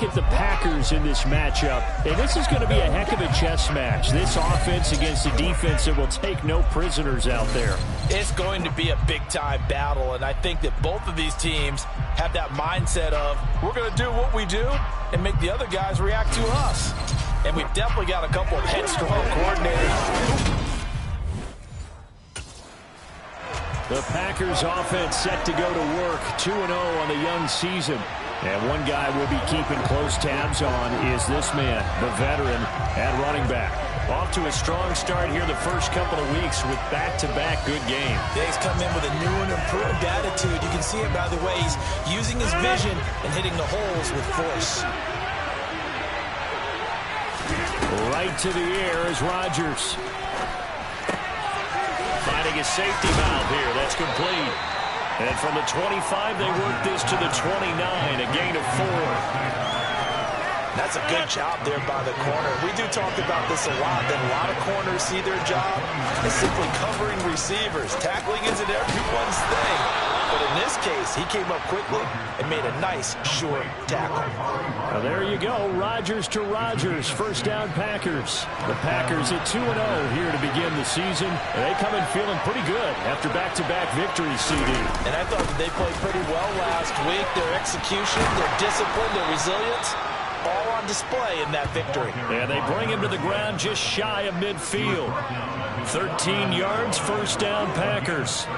look at the Packers in this matchup, and this is going to be a heck of a chess match. This offense against a defense that will take no prisoners out there. It's going to be a big-time battle, and I think that both of these teams have that mindset of, we're going to do what we do and make the other guys react to us. And we've definitely got a couple of headstrong coordinators. The Packers offense set to go to work, 2-0 on the young season. And one guy we'll be keeping close tabs on is this man, the veteran at running back. Off to a strong start here the first couple of weeks with back-to-back good games. Yeah, he's come in with a new and improved attitude. You can see it by the way he's using his vision and hitting the holes with force. Right to the air is Rodgers. Finding a safety valve here. That's complete. And from the 25, they work this to the 29, a gain of 4. That's a good job there by the corner. We do talk about this a lot, that a lot of corners see their job as simply covering receivers. Tackling isn't everyone's thing. But in this case, he came up quickly and made a nice, short tackle. Well, there you go. Rodgers to Rodgers. First down Packers. The Packers at 2-0 here to begin the season. And they come in feeling pretty good after back-to-back victories, CD. And I thought that they played pretty well last week. Their execution, their discipline, their resilience, all on display in that victory. And they bring him to the ground just shy of midfield. 13 yards, first down Packers.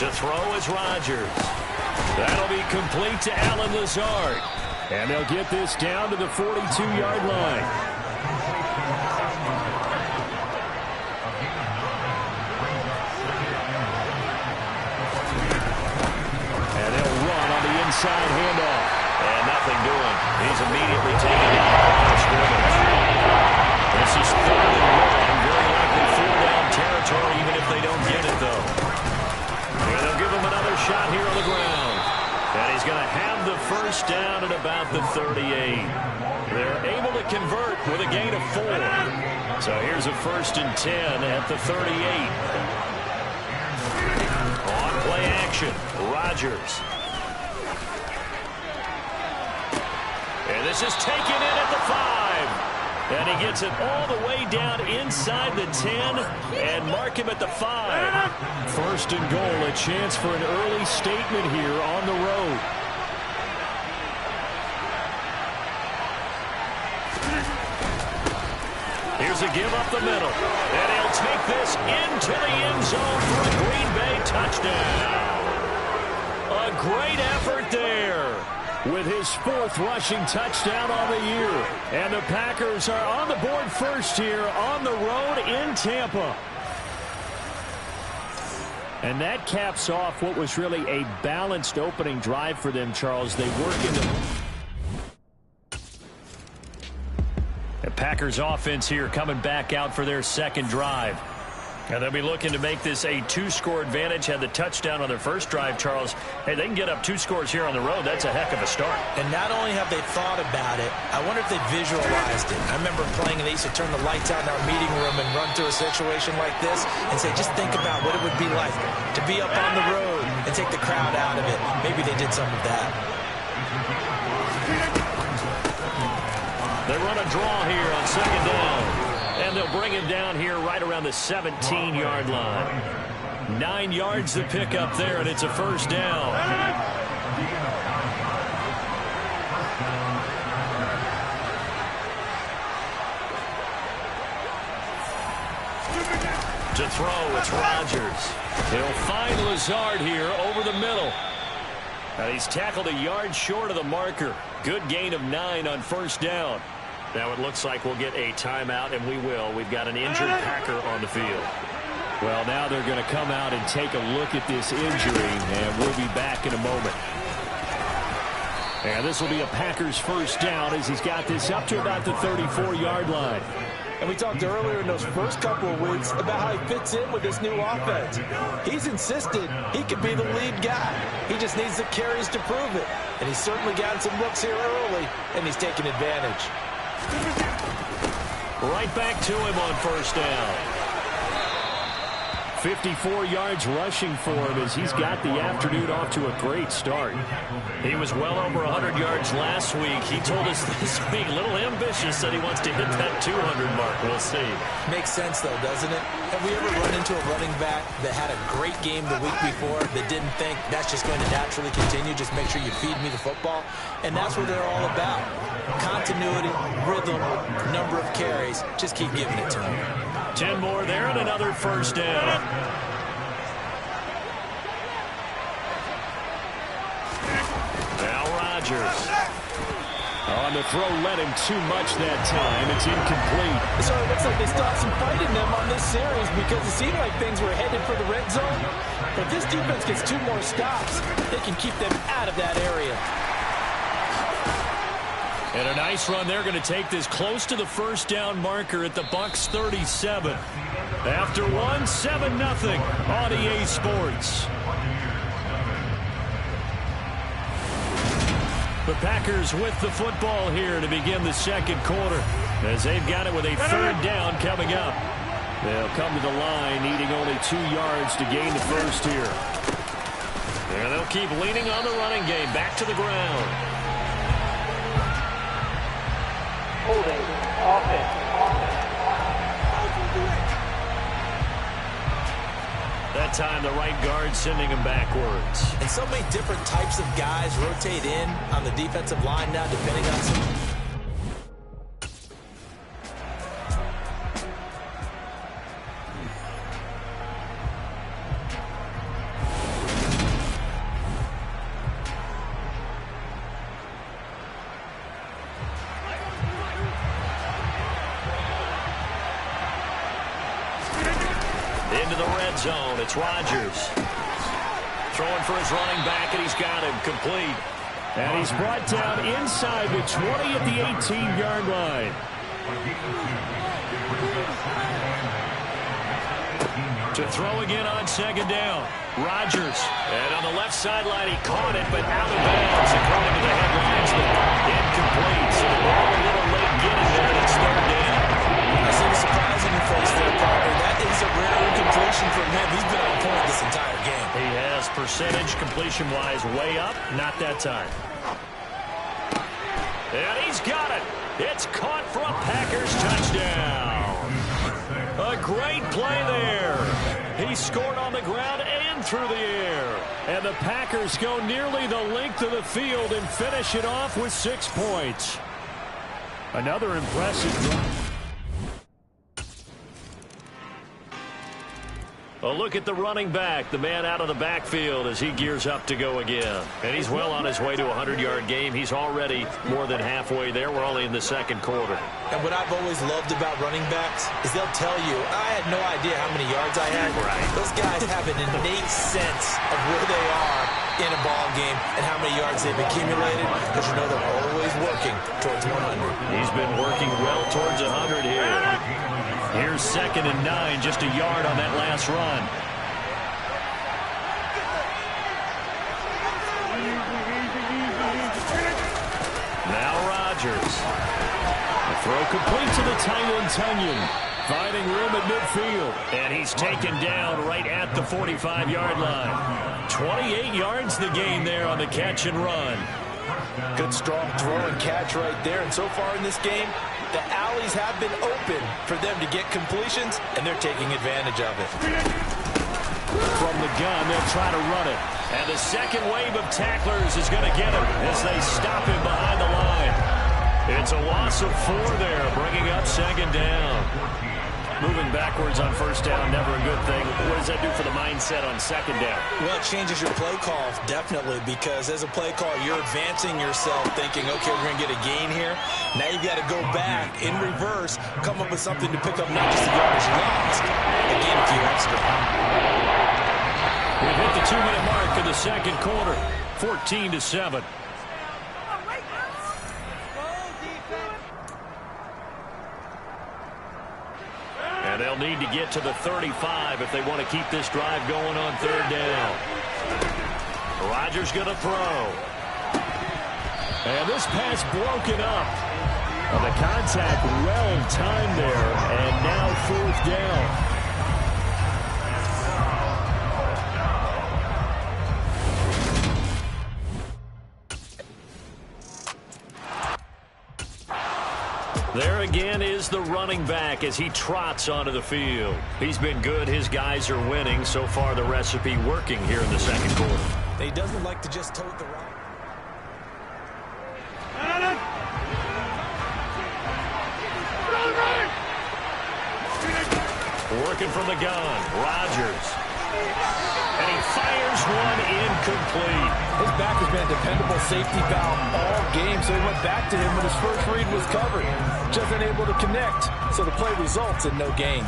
To throw is Rodgers. That'll be complete to Allen Lazard. And they'll get this down to the 42-yard line. And they'll run on the inside handoff. And nothing doing. He's immediately taken down by the scrimmage. This is 3rd and 1. Very likely 4-down territory, even if they don't get it, though. And they'll give him another shot here on the ground. And he's going to have the first down at about the 38. They're able to convert with a gain of 4. So here's a 1st and 10 at the 38. On play action, Rodgers. And this is taken in at the 5. And he gets it all the way down inside the 10 and mark him at the 5. 1st and goal, a chance for an early statement here on the road. Here's a give up the middle. And he'll take this into the end zone for a Green Bay touchdown. A great effort there, with his 4th rushing touchdown on the year. And the Packers are on the board first here on the road in Tampa. And that caps off what was really a balanced opening drive for them, Charles. They work into the Packers offense here coming back out for their 2nd drive. And they'll be looking to make this a 2-score advantage. Had the touchdown on their first drive, Charles. Hey, they can get up 2 scores here on the road. That's a heck of a start. And not only have they thought about it, I wonder if they visualized it. I remember playing, and they used to turn the lights out in our meeting room and run through a situation like this and say, just think about what it would be like to be up on the road and take the crowd out of it. Maybe they did some of that. They run a draw here on 2nd down. And they'll bring him down here right around the 17-yard line. 9 yards to pick up there, and it's a 1st down. To throw, it's Rodgers. He'll find Lazard here over the middle. And he's tackled a yard short of the marker. Good gain of 9 on 1st down. Now it looks like we'll get a timeout, and we will. We've got an injured Packer on the field. Well, now they're going to come out and take a look at this injury, and we'll be back in a moment. And this will be a Packers 1st down as he's got this up to about the 34-yard line. And we talked earlier in those first couple of weeks about how he fits in with this new offense. He's insisted he could be the lead guy. He just needs the carries to prove it. And he's certainly gotten some looks here early, and he's taken advantage. Right back to him on 1st down. 54 yards rushing for him as he's got the afternoon off to a great start. He was well over 100 yards last week. He told us this week, a little ambitious, said he wants to hit that 200 mark. We'll see. Makes sense, though, doesn't it? Have we ever run into a running back that had a great game the week before that didn't think that's just going to naturally continue? Just make sure you feed me the football. And that's what they're all about. Continuity, rhythm, number of carries. Just keep giving it to them. 10 more there and another first down. Now Rodgers. On the throw, led him too much that time. It's incomplete. So it looks like they stopped some fight in them on this series because it seemed like things were headed for the red zone. But this defense gets 2 more stops. They can keep them out of that area. And a nice run. They're going to take this close to the first down marker at the Bucs 37. After one, 7-0 on EA Sports. The Packers with the football here to begin the second quarter as they've got it with a third down coming up. They'll come to the line needing only 2 yards to gain the first here. And they'll keep leaning on the running game. Back to the ground. Holding offense. That time the right guard sending him backwards. And so many different types of guys rotate in on the defensive line now depending on some. Into the red zone. It's Rodgers. Throwing for his running back, and he's got him complete. And he's brought down inside the 20 at the 18-yard line. To throw again on second down. Rodgers. And on the left sideline, he caught it, but out of bounds. According to the head linesman, incomplete. So the ball a little late getting there, and it's third down. I see the surprise in your face there, Parker. That is a rare incompletion from him. He's been on point this entire game. He has percentage completion-wise way up. Not that time. And he's got it. It's caught for a Packers touchdown. A great play there. He scored on the ground and through the air. And the Packers go nearly the length of the field and finish it off with 6 points. Another impressive drive. A look at the running back, the man out of the backfield as he gears up to go again. And he's well on his way to a 100-yard game. He's already more than halfway there. We're only in the second quarter. And what I've always loved about running backs is they'll tell you, I had no idea how many yards I had. Right. Those guys have an innate sense of where they are in a ball game and how many yards they've accumulated because you know they're always working towards 100. He's been working well towards 100 here. Here's 2nd and 9, just a yard on that last run. Now Rodgers. The throw complete to the tight end Tunyon. Finding room at midfield. And he's taken down right at the 45-yard line. 28 yards the gain there on the catch and run. Good strong throw and catch right there. And so far in this game, the alleys have been open for them to get completions, and they're taking advantage of it. From the gun, they'll try to run it. And the second wave of tacklers is going to get him as they stop him behind the line. It's a loss of 4 there, bringing up second down. Moving backwards on first down, never a good thing. What does that do for the mindset on second down? Well, it changes your play call, definitely, because as a play call, you're advancing yourself thinking, okay, we're going to get a gain here. Now you've got to go back in reverse, come up with something to pick up not just the yardage lost, but gain a few extra. We've hit the 2-minute mark in the second quarter, 14-7. And they'll need to get to the 35 if they want to keep this drive going on third down. Rodgers going to throw. And this pass broken up. And the contact well timed there. And now 4th down. There again is the running back as he trots onto the field. He's been good. His guys are winning. So far, the recipe working here in the second quarter. He doesn't like to just tote the rock. Working from the gun, Rodgers. And he fires one incomplete. His back has been a dependable safety valve all game, so he went back to him when his first read was covered. Just unable to connect, so the play results in no gain.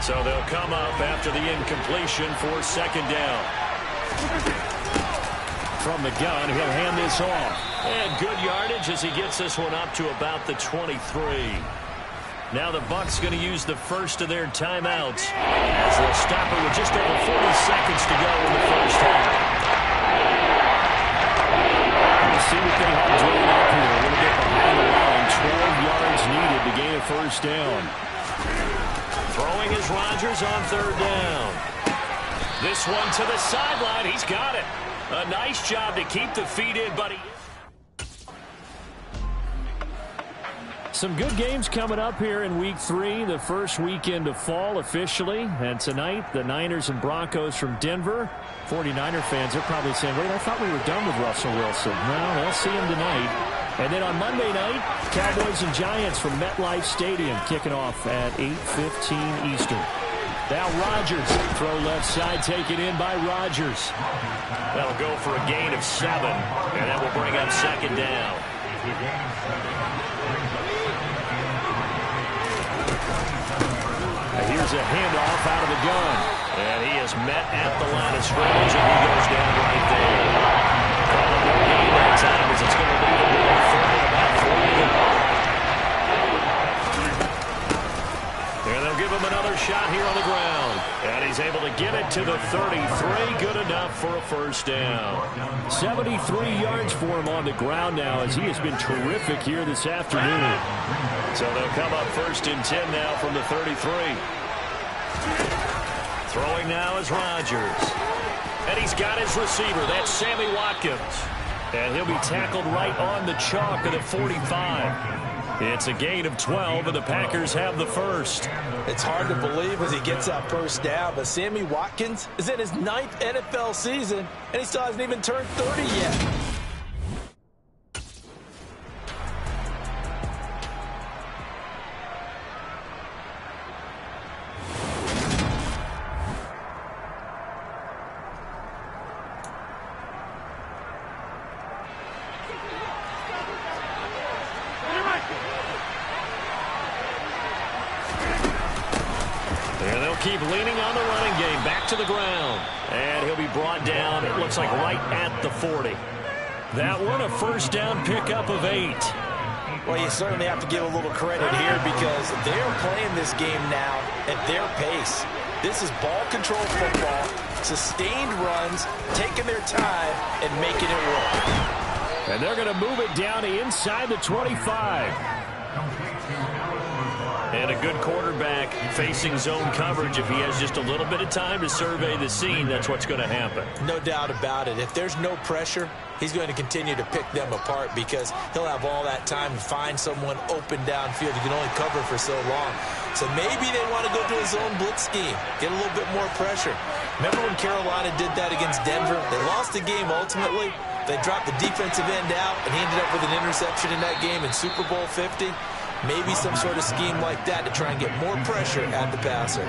So they'll come up after the incompletion for second down. From the gun, he'll hand this off. And good yardage as he gets this one up to about the 23. Now the Bucs going to use the first of their timeouts as they'll stop it with just over 40 seconds to go in the first half. We'll see what they have drawn up here. A little bit behind the line. 12 yards needed to gain a first down. Throwing is Rodgers on third down. This one to the sideline. He's got it. A nice job to keep the feet in, buddy. Some good games coming up here in Week 3, the first weekend of fall officially. And tonight, the Niners and Broncos from Denver. 49er fans are probably saying, wait, I thought we were done with Russell Wilson. Well, they'll see him tonight. And then on Monday night, Cowboys and Giants from MetLife Stadium kicking off at 8:15 Eastern. Now Rodgers, throw left side, taken in by Rodgers. That'll go for a gain of 7, and that will bring up second down. Here's a handoff out of the gun. And he is met at the line of scrimmage, and he goes down right there. Probably no gain that time as it's going to leave a little further, about 4 to go. And they'll give him another shot here on the ground. And he's able to get it to the 33. Good enough for a first down. 73 yards for him on the ground now as he has been terrific here this afternoon. So they'll come up first and 10 now from the 33. Throwing now is Rodgers. And he's got his receiver. That's Sammy Watkins. And he'll be tackled right on the chalk of the 45. It's a gain of 12, and the Packers have the first. It's hard to believe as he gets that first down, but Sammy Watkins is in his 9th NFL season, and he still hasn't even turned 30 yet. Keep leaning on the running game. Back to the ground. And he'll be brought down, it looks like, right at the 40. That one a first down pickup of 8. Well, you certainly have to give a little credit here because they're playing this game now at their pace. This is ball control football, sustained runs, taking their time and making it work. And they're going to move it down to inside the 25. And a good quarterback facing zone coverage. If he has just a little bit of time to survey the scene, that's what's going to happen. No doubt about it. If there's no pressure, he's going to continue to pick them apart because he'll have all that time to find someone open downfield. He can only cover for so long. So maybe they want to go to a zone blitz scheme, get a little bit more pressure. Remember when Carolina did that against Denver? They lost the game ultimately. They dropped the defensive end out, and he ended up with an interception in that game in Super Bowl 50. Maybe some sort of scheme like that to try and get more pressure at the passer.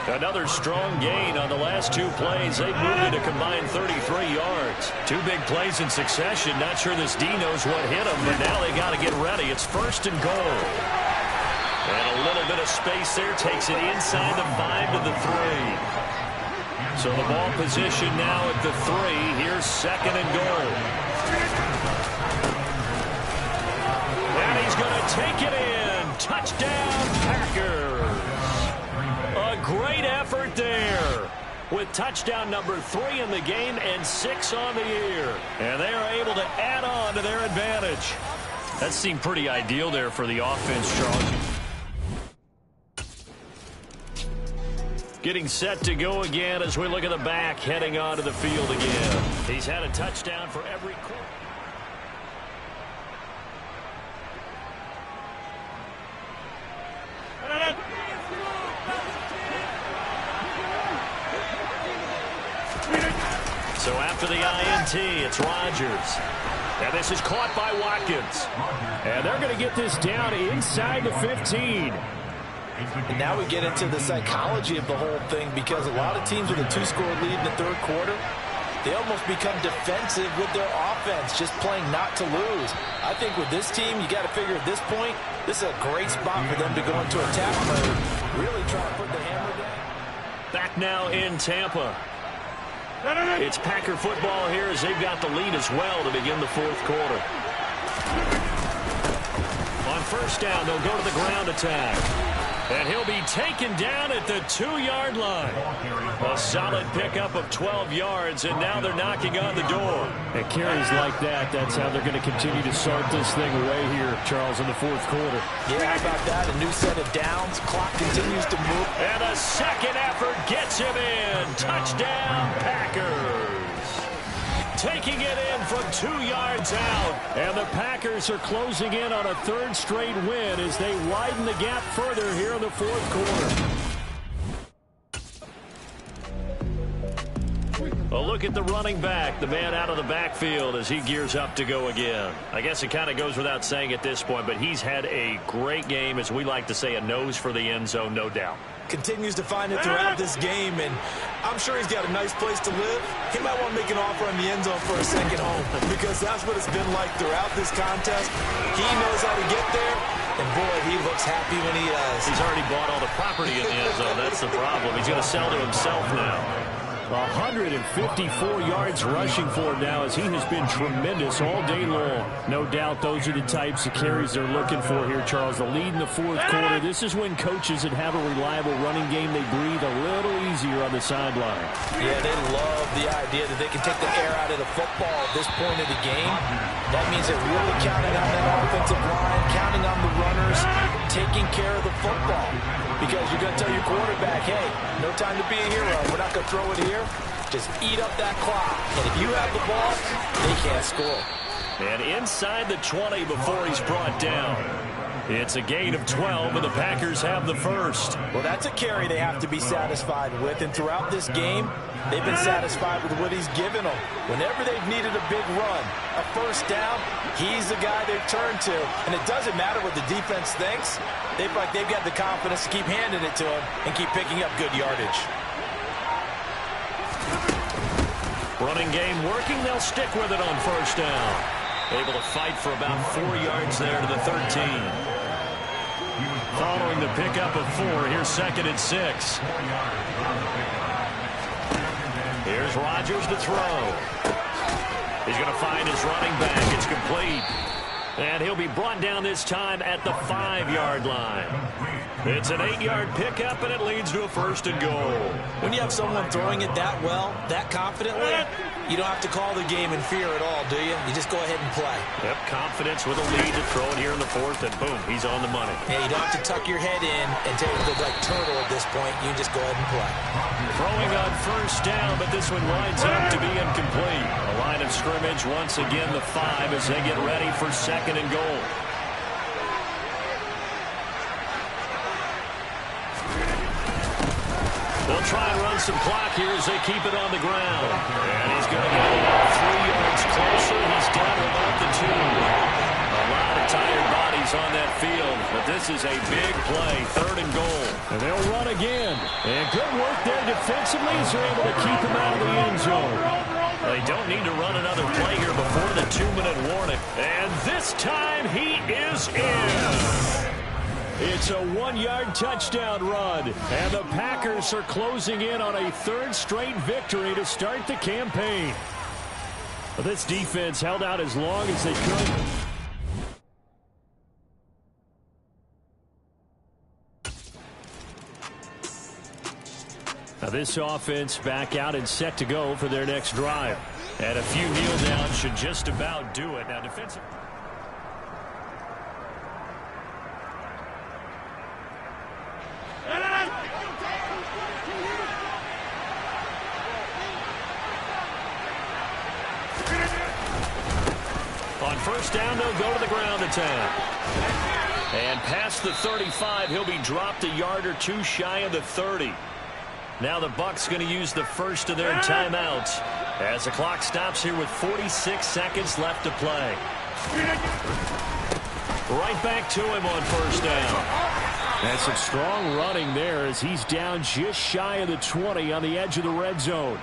Another strong gain on the last 2 plays. They moved it a combined 33 yards. 2 big plays in succession. Not sure this D knows what hit him, but now they got to get ready. It's first and goal. And a little bit of space there. Takes it inside the 5 to the 3. So the ball position now at the 3. Here's second and goal. And he's going to take it in. Touchdown, Packers. A great effort there with touchdown number 3 in the game and 6 on the year. And they are able to add on to their advantage. That seemed pretty ideal there for the offense, Charles. Getting set to go again as we look at the back, heading onto the field again. He's had a touchdown for every quarter. So after the INT, it's Rodgers. And this is caught by Watkins. And they're going to get this down inside the 15. And now we get into the psychology of the whole thing, because a lot of teams with a 2-score lead in the third quarter, they almost become defensive with their offense, just playing not to lose. I think with this team, you got to figure at this point, this is a great spot for them to go into attack mode, really try to put the hammer down. Back now in Tampa. It's Packer football here as they've got the lead as well to begin the fourth quarter. On first down, they'll go to the ground attack. And he'll be taken down at the 2-yard line. A solid pickup of 12 yards, and now they're knocking on the door. And carries like that, that's how they're going to continue to start this thing away here, Charles, in the fourth quarter. Yeah, how about that? A new set of downs. Clock continues to move. And a second effort gets him in. Touchdown, Packers. Taking it in from 2 yards out. And the Packers are closing in on a third straight win as they widen the gap further here in the fourth quarter. A look at the running back, the man out of the backfield as he gears up to go again. I guess it kind of goes without saying at this point, but he's had a great game, as we like to say, a nose for the end zone, no doubt. Continues to find it throughout this game, and I'm sure he's got a nice place to live. He might want to make an offer on the end zone for a second home, because that's what it's been like throughout this contest. He knows how to get there, and boy, he looks happy when he does. He's already bought all the property in the end zone. That's the problem. He's going to sell to himself now. 154 yards rushing for him now, as he has been tremendous all day long. No doubt those are the types of carries they're looking for here, Charles. The lead in the fourth quarter. This is when coaches that have a reliable running game, they breathe a little easier on the sideline. Yeah, they love the idea that they can take the air out of the football at this point of the game. That means they're really counting on that offensive line, counting on the runners, taking care of the football. Because you're going to tell your quarterback, hey, no time to be a hero. We're not going to throw it here. Just eat up that clock. And if you have the ball, they can't score. And inside the 20 before he's brought down. It's a gain of 12, and the Packers have the first. Well, that's a carry they have to be satisfied with. And throughout this game, they've been satisfied with what he's given them. Whenever they've needed a big run, a first down, he's the guy they've turned to. And it doesn't matter what the defense thinks. They've got the confidence to keep handing it to him and keep picking up good yardage. Running game working. They'll stick with it on first down. Able to fight for about 4 yards there to the 13. Following the pickup of 4, here's 2nd and 6. Here's Rodgers to throw. He's going to find his running back. It's complete. And he'll be brought down this time at the 5-yard line. It's an 8-yard pickup, and it leads to a 1st and goal. When you have someone throwing it that well, that confidently, you don't have to call the game in fear at all, do you? You just go ahead and play. Yep, confidence with a lead to throw it here in the 4th, and boom, he's on the money. Yeah, you don't have to tuck your head in and take the like turtle at this point. You just go ahead and play. Throwing on first down, but this one winds up to be incomplete. A line of scrimmage, once again the 5 as they get ready for 2nd and goal. They'll try and run some clock here as they keep it on the ground. And he's going to go about 3 yards closer. He's down to about the 2. A lot of tired bodies on that field, but this is a big play, 3rd and goal. And they'll run again. And good work there defensively as they're able to keep him out of the end zone. They don't need to run another play here before the 2-minute warning. And this time he is in. It's a 1-yard touchdown run. And the Packers are closing in on a 3rd straight victory to start the campaign. But this defense held out as long as they could. Now this offense back out and set to go for their next drive. And a few kneel downs should just about do it. Now defensive. On first down, they'll go to the ground attack. And past the 35, he'll be dropped a yard or 2 shy of the 30. Now the Bucs going to use the first of their timeouts. As the clock stops here with 46 seconds left to play. Right back to him on first down. And some strong running there as he's down just shy of the 20 on the edge of the red zone.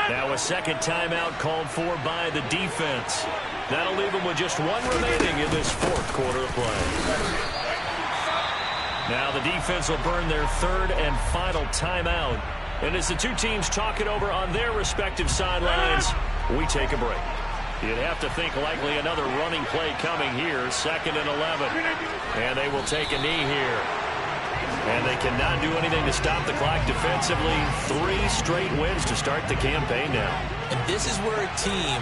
Now a second timeout called for by the defense. That'll leave him with just one remaining in this fourth quarter of play. Now the defense will burn their third and final timeout. And as the two teams talk it over on their respective sidelines, we take a break. You'd have to think likely another running play coming here, 2nd and 11. And they will take a knee here. And they cannot do anything to stop the clock defensively. 3 straight wins to start the campaign now. And this is where a team,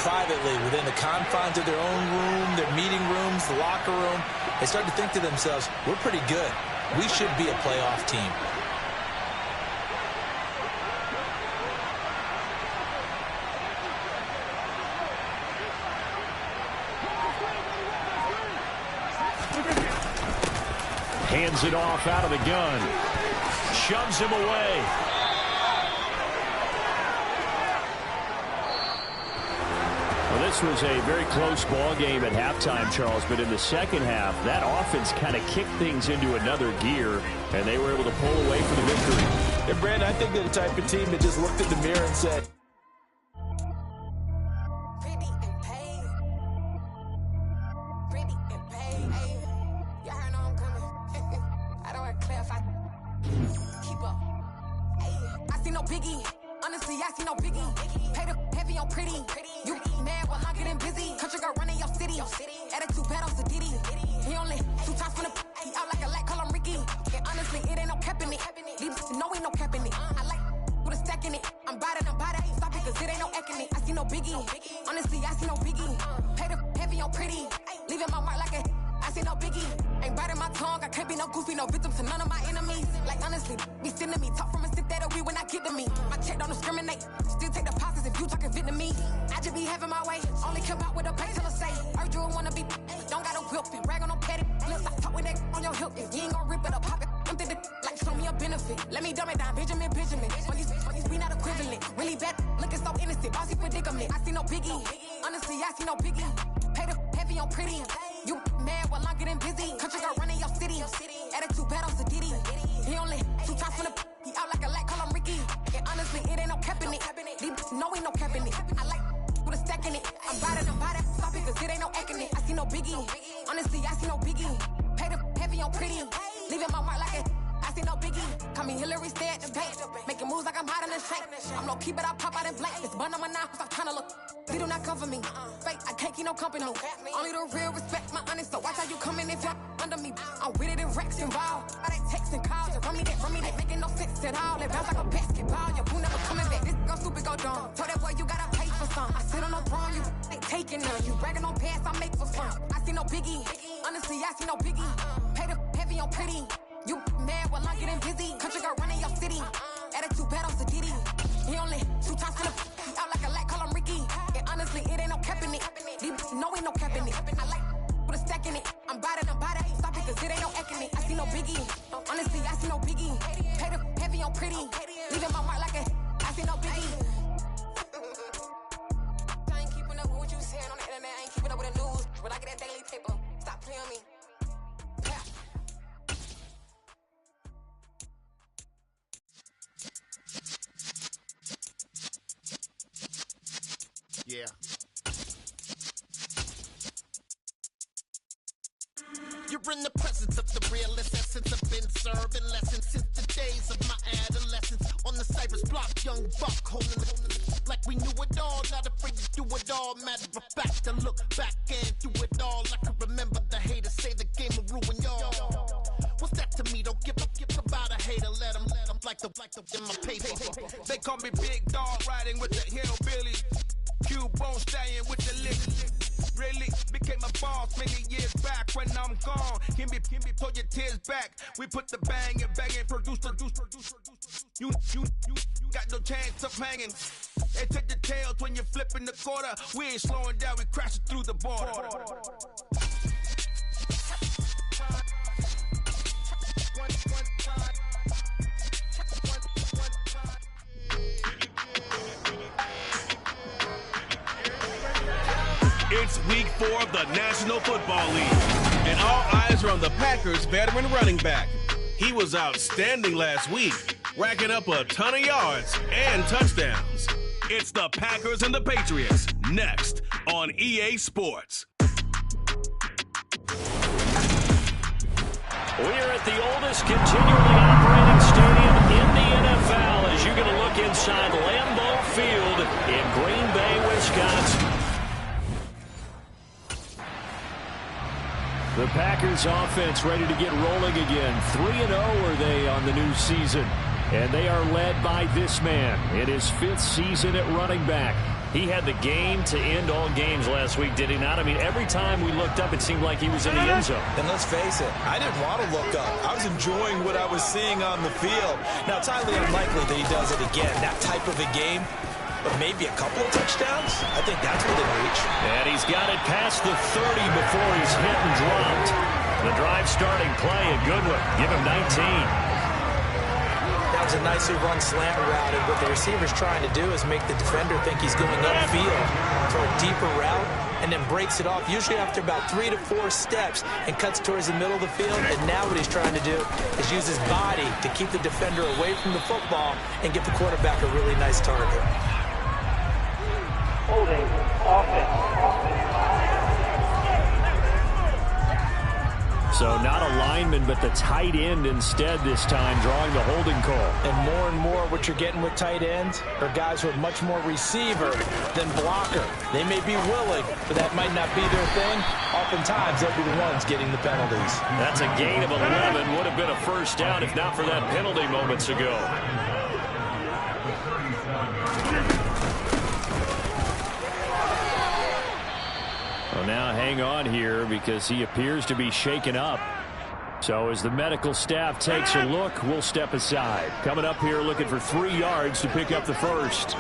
privately, within the confines of their own room, their meeting rooms, the locker room, they start to think to themselves, we're pretty good. We should be a playoff team. Hands it off out of the gun. Shoves him away. Well, this was a very close ball game at halftime, Charles, but in the second half, that offense kind of kicked things into another gear, and they were able to pull away for the victory. And, Brandon, I think they're the type of team that just looked in the mirror and said, Yeah. You're in the presence of the realest essence. I've been serving lessons since the days of my adolescence. On the Cypress block, young buck holding the like we knew it all. Not afraid to do it all. Matter of fact, to look back and do it all. I can remember the haters say the game will ruin y'all. What's that to me? Don't give about a hater. Let them like the in my paper. They call me Big Dog, riding with the hillbillies. Q-Bone staying with the lick. Really became a boss many years back. When I'm gone, can be pull your tears back. We put the bang and produce. You got no chance of hanging. They take the tails when you're flipping the quarter. We ain't slowing down, we crashing through the border. It's week 4 of the National Football League, and all eyes are on the Packers' veteran running back. He was outstanding last week, racking up a ton of yards and touchdowns. It's the Packers and the Patriots, next on EA Sports. We're at the oldest continually operating stadium in the NFL as you get a look inside Lambeau Field in Green Bay, Wisconsin. The Packers offense ready to get rolling again. 3-0 are they on the new season. And they are led by this man in his 5th season at running back. He had the game to end all games last week, did he not? I mean, every time we looked up, it seemed like he was in the end zone. And let's face it, I didn't want to look up. I was enjoying what I was seeing on the field. Now, it's highly unlikely that he does it again, that type of a game. But maybe a couple of touchdowns? I think that's within reach. And he's got it past the 30 before he's hit and dropped. The drive starting play, a good one. Give him 19. That was a nicely run slant route, and what the receiver's trying to do is make the defender think he's going upfield for a deeper route, and then breaks it off, usually after about 3 to 4 steps, and cuts towards the middle of the field. And now what he's trying to do is use his body to keep the defender away from the football and get the quarterback a really nice target. Holding offense. So not a lineman, but the tight end instead this time, drawing the holding call. And more what you're getting with tight ends are guys who are much more receiver than blocker. They may be willing, but that might not be their thing. Oftentimes, they'll be the ones getting the penalties. That's a gain of 11. Would have been a first down if not for that penalty moments ago. Well, now hang on here because he appears to be shaken up. So as the medical staff takes a look, we'll step aside. Coming up here looking for 3 yards to pick up the first.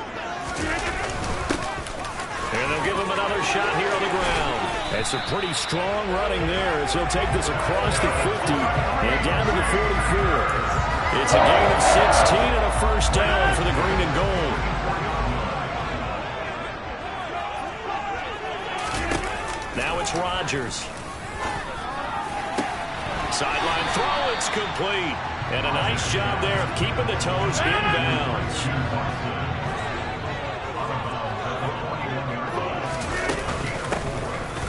And they'll give him another shot here on the ground. That's a pretty strong running there as he'll take this across the 50 and down to the 44. It's a gain of 16 and a first down for the green and gold. Now it's Rodgers. Sideline throw, it's complete. And a nice job there of keeping the toes in bounds.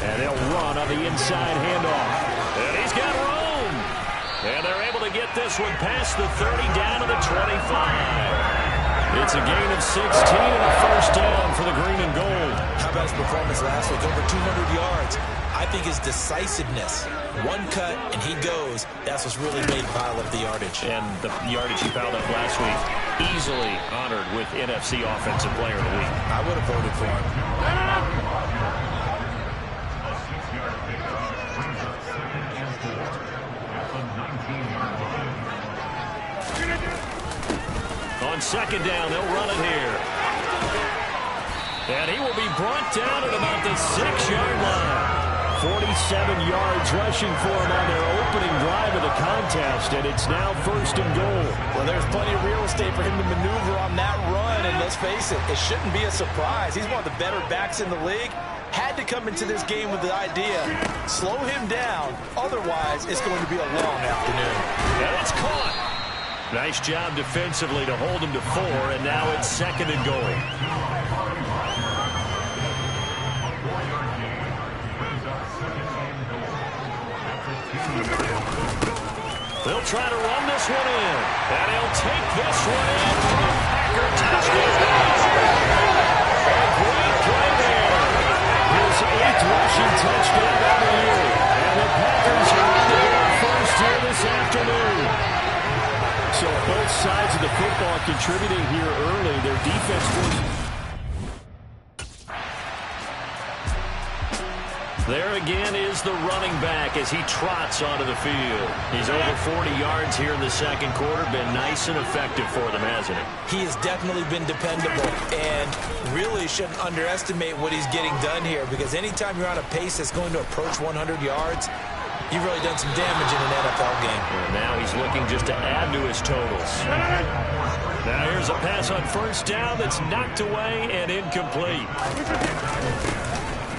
And they'll run on the inside handoff. And he's got room. And they're able to get this one past the 30 down to the 25. It's a gain of 16 and a first down for the green and gold. How about his performance last week? Over 200 yards. I think his decisiveness, one cut and he goes, that's what's really made him pile up the yardage. And the yardage he piled up last week, easily honored with NFC Offensive Player of the Week. I would have voted for him. On second down, they'll run it here. And he will be brought down at about the 6-yard line. 47 yards rushing for him on their opening drive of the contest, and it's now first and goal. Well, there's plenty of real estate for him to maneuver on that run, and let's face it, it shouldn't be a surprise. He's one of the better backs in the league. Had to come into this game with the idea, slow him down, otherwise it's going to be a long afternoon. And it's caught. Nice job defensively to hold him to 4, and now it's second and goal. They'll try to run this one in, and he'll take this one in for a Packer touchdown. A great play there. His 8th rushing touchdown of the year, and the Packers are on the board first here this afternoon. So both sides of the football contributing here early. Their defense forced. There again is the running back as he trots onto the field. He's over 40 yards here in the second quarter. Been nice and effective for them, hasn't he? He has definitely been dependable, and really shouldn't underestimate what he's getting done here, because anytime you're on a pace that's going to approach 100 yards, you've really done some damage in an NFL game. And now he's looking just to add to his totals. Now here's a pass on first down that's knocked away and incomplete.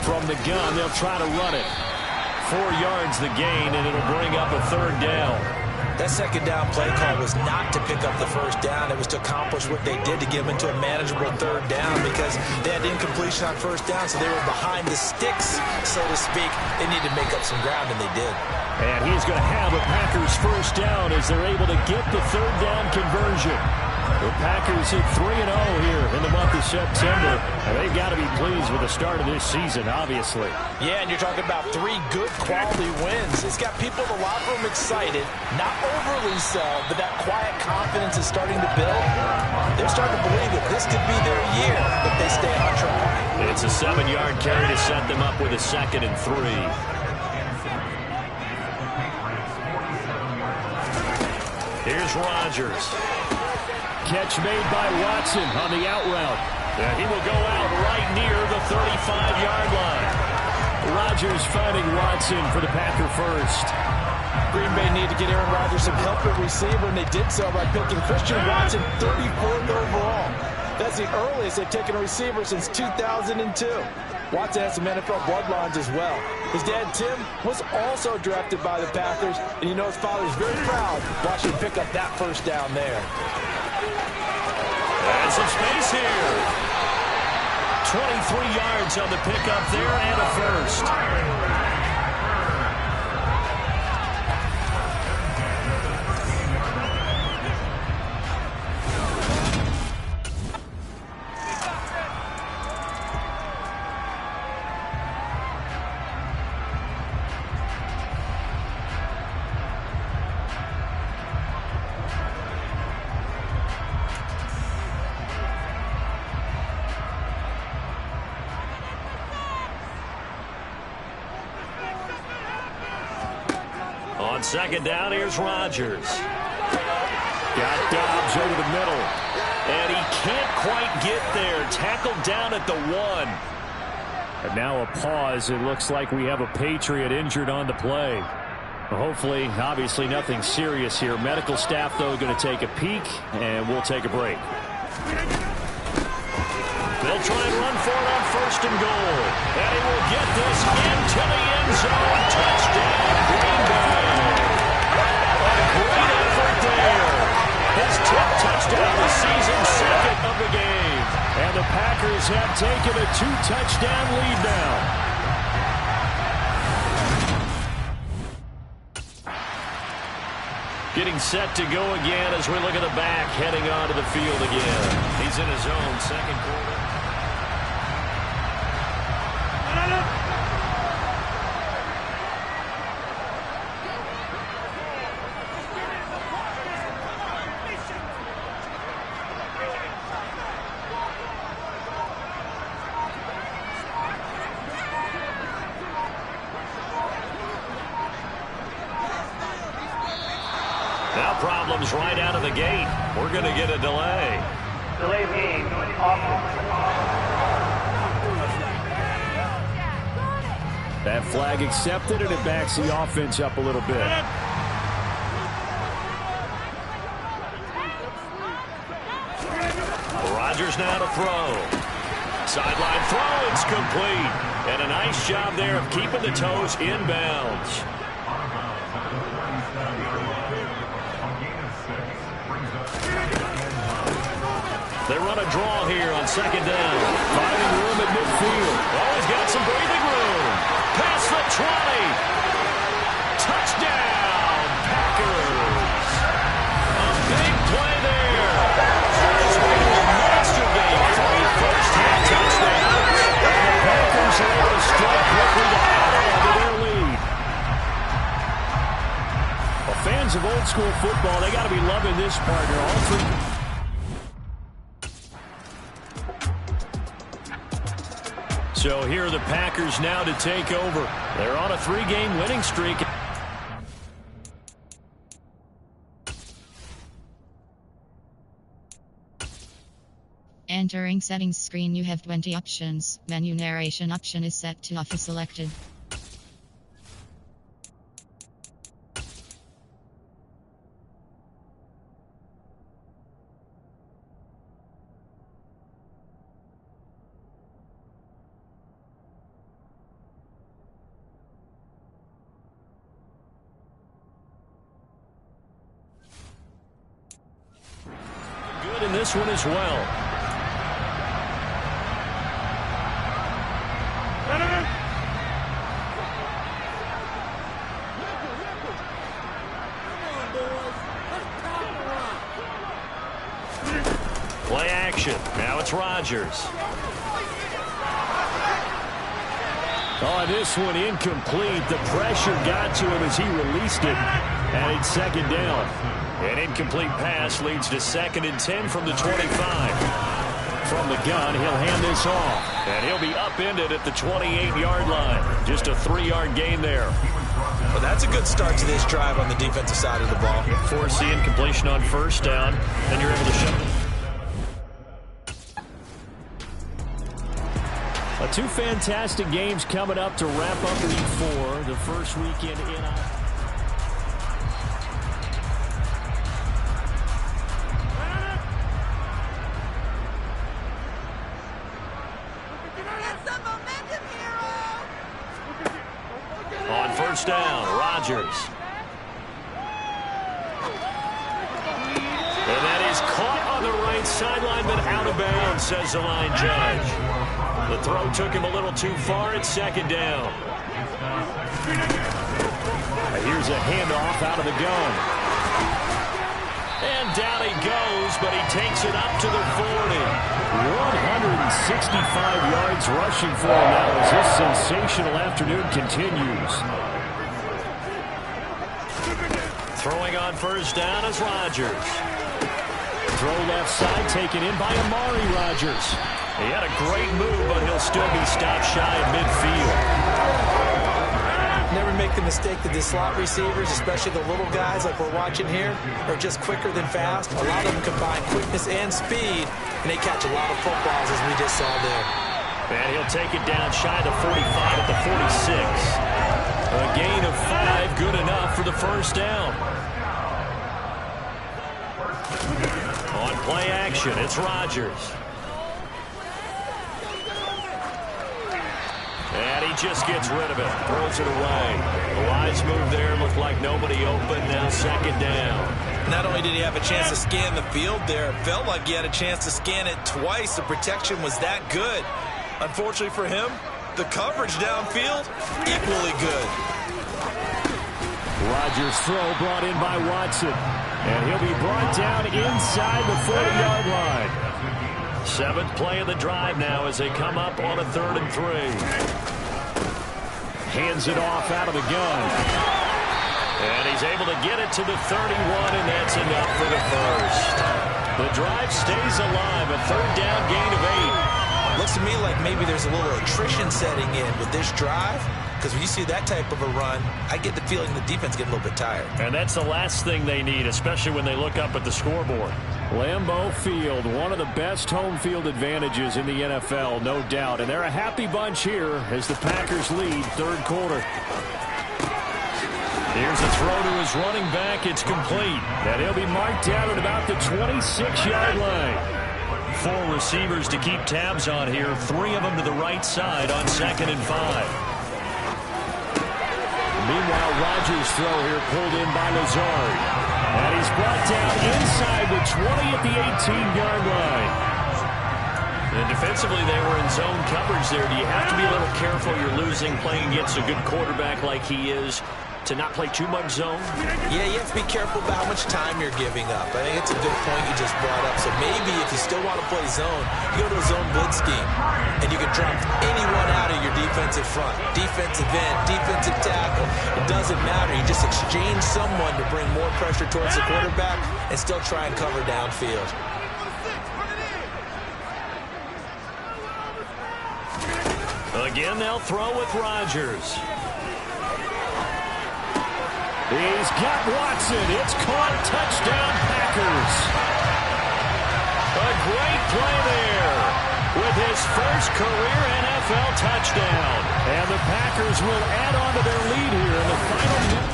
From the gun, they'll try to run it. 4 yards the gain, and it'll bring up a 3rd down. That second down play call was not to pick up the first down. It was to accomplish what they did to get them into a manageable 3rd down because they had incompletion on first down, so they were behind the sticks, so to speak. They needed to make up some ground, and they did. And he's going to have a Packers first down as they're able to get the 3rd down conversion. The Packers hit 3-0 here in the month of September, and they've got to be pleased with the start of this season, obviously. Yeah, and you're talking about 3 good quality wins. It's got people in the locker room excited, not overly so, but that quiet confidence is starting to build. They're starting to believe that this could be their year if they stay on track. It's a 7-yard carry to set them up with a 2nd and 3. Here's Rodgers. Catch made by Watson on the out route. And he will go out right near the 35-yard line. Rodgers finding Watson for the Packer first. Green Bay needed to get Aaron Rodgers some help at receiver, and they did so by picking Christian Watson 34th overall. That's the earliest they've taken a receiver since 2002. Watson has some NFL bloodlines as well. His dad, Tim, was also drafted by the Packers, and you know his father's very proud watching him pick up that first down there. And some space here. 23 yards on the pickup there and a first. On 2nd down, here's Rodgers. Got Dobbs over the middle. And he can't quite get there. Tackled down at the 1. And now a pause. It looks like we have a Patriot injured on the play. Hopefully, obviously nothing serious here. Medical staff, though, going to take a peek, and we'll take a break. They'll try and run for it on 1st and goal. And he will get this into the end zone. Touchdown, Green Bay. A great effort there. His 10th touchdown this season, 2nd of the game. And the Packers have taken a 2-touchdown lead now. Getting set to go again as we look at the back heading onto the field again. He's in his own 2nd quarter. Now problems right out of the gate. We're going to get a delay. Delay being offense. That flag accepted, and it backs the offense up a little bit. Rodgers now to throw. Sideline throw, it's complete. And a nice job there of keeping the toes inbounds. They run a draw here on 2nd down. Finding room at midfield. Oh, he's got some breathing room. Past the 20. Touchdown, Packers. A big play there. This will be a monster game. 3 first-half touchdowns. And the Packers are able to strike quickly to add on to their lead. Well, fans of old-school football, they got to be loving this partner. All 3. So here are the Packers now to take over. They're on a 3-game winning streak. Entering settings screen, you have 20 options. Menu narration option is set to off, is selected. this one as well. Play action. Now it's Rodgers. Oh, this one incomplete. The pressure got to him as he released it. And it's second down. An incomplete pass leads to 2nd and 10 from the 25. From the gun, he'll hand this off. And he'll be upended at the 28-yard line. Just a 3-yard gain there. Well, that's a good start to this drive on the defensive side of the ball. Force the incompletion on first down, and you're able to shut it. Two fantastic games coming up to wrap up Week 4, the first weekend in. On first down, Rodgers. And that is caught on the right sideline, but out of bounds, says the line judge. The throw took him a little too far. It's second down. Here's a handoff out of the gun. And down he goes, but he takes it up to the 40. 165 yards rushing for him now as this sensational afternoon continues. Throwing on first down is Rodgers. Throw left side taken in by Amari Rodgers. He had a great move, but he'll still be stopped shy of midfield. Never make the mistake that the slot receivers, especially the little guys like we're watching here, are just quicker than fast. A lot of them combine quickness and speed, and they catch a lot of footballs, as we just saw there. And he'll take it down shy of the 45 at the 46. A gain of 5, good enough for the first down. On play action, it's Rodgers. And he just gets rid of it, throws it away. The wise move there, looked like nobody open, now second down. Not only did he have a chance to scan the field there, it felt like he had a chance to scan it twice. The protection was that good. Unfortunately for him, the coverage downfield, equally good. Rodgers' throw brought in by Watson. And he'll be brought down inside the 40-yard line. 7th play of the drive now as they come up on a 3rd and 3. Hands it off out of the gun. And he's able to get it to the 31, and that's enough for the first. The drive stays alive, a 3rd down gain of 8. Looks to me like maybe there's a little attrition setting in with this drive, because when you see that type of a run, I get the feeling the defense get a little bit tired. And that's the last thing they need, especially when they look up at the scoreboard. Lambeau Field, one of the best home field advantages in the NFL, no doubt. And they're a happy bunch here as the Packers lead 3rd quarter. Here's a throw to his running back. It's complete. And he'll be marked down at about the 26-yard line. 4 receivers to keep tabs on here. 3 of them to the right side on 2nd and 5. Meanwhile, Rodgers' throw here pulled in by Lazard. And he's brought down inside the 20 at the 18-yard line. And defensively, they were in zone coverage there. Do you have to be a little careful? You're losing playing against a good quarterback like he is to not play too much zone? Yeah, you have to be careful about how much time you're giving up. I think it's a good point you just brought up. So maybe if you still want to play zone, you go to a zone blitz scheme, and you can drop anyone out of your defensive front. Defensive end, defensive tackle. It doesn't matter. You just exchange someone to bring more pressure towards the quarterback and still try and cover downfield. Again, they'll throw with Rodgers. He's got Watson. It's caught. Touchdown, Packers. A great play there with his first career NFL touchdown. And the Packers will add on to their lead here in the final minute.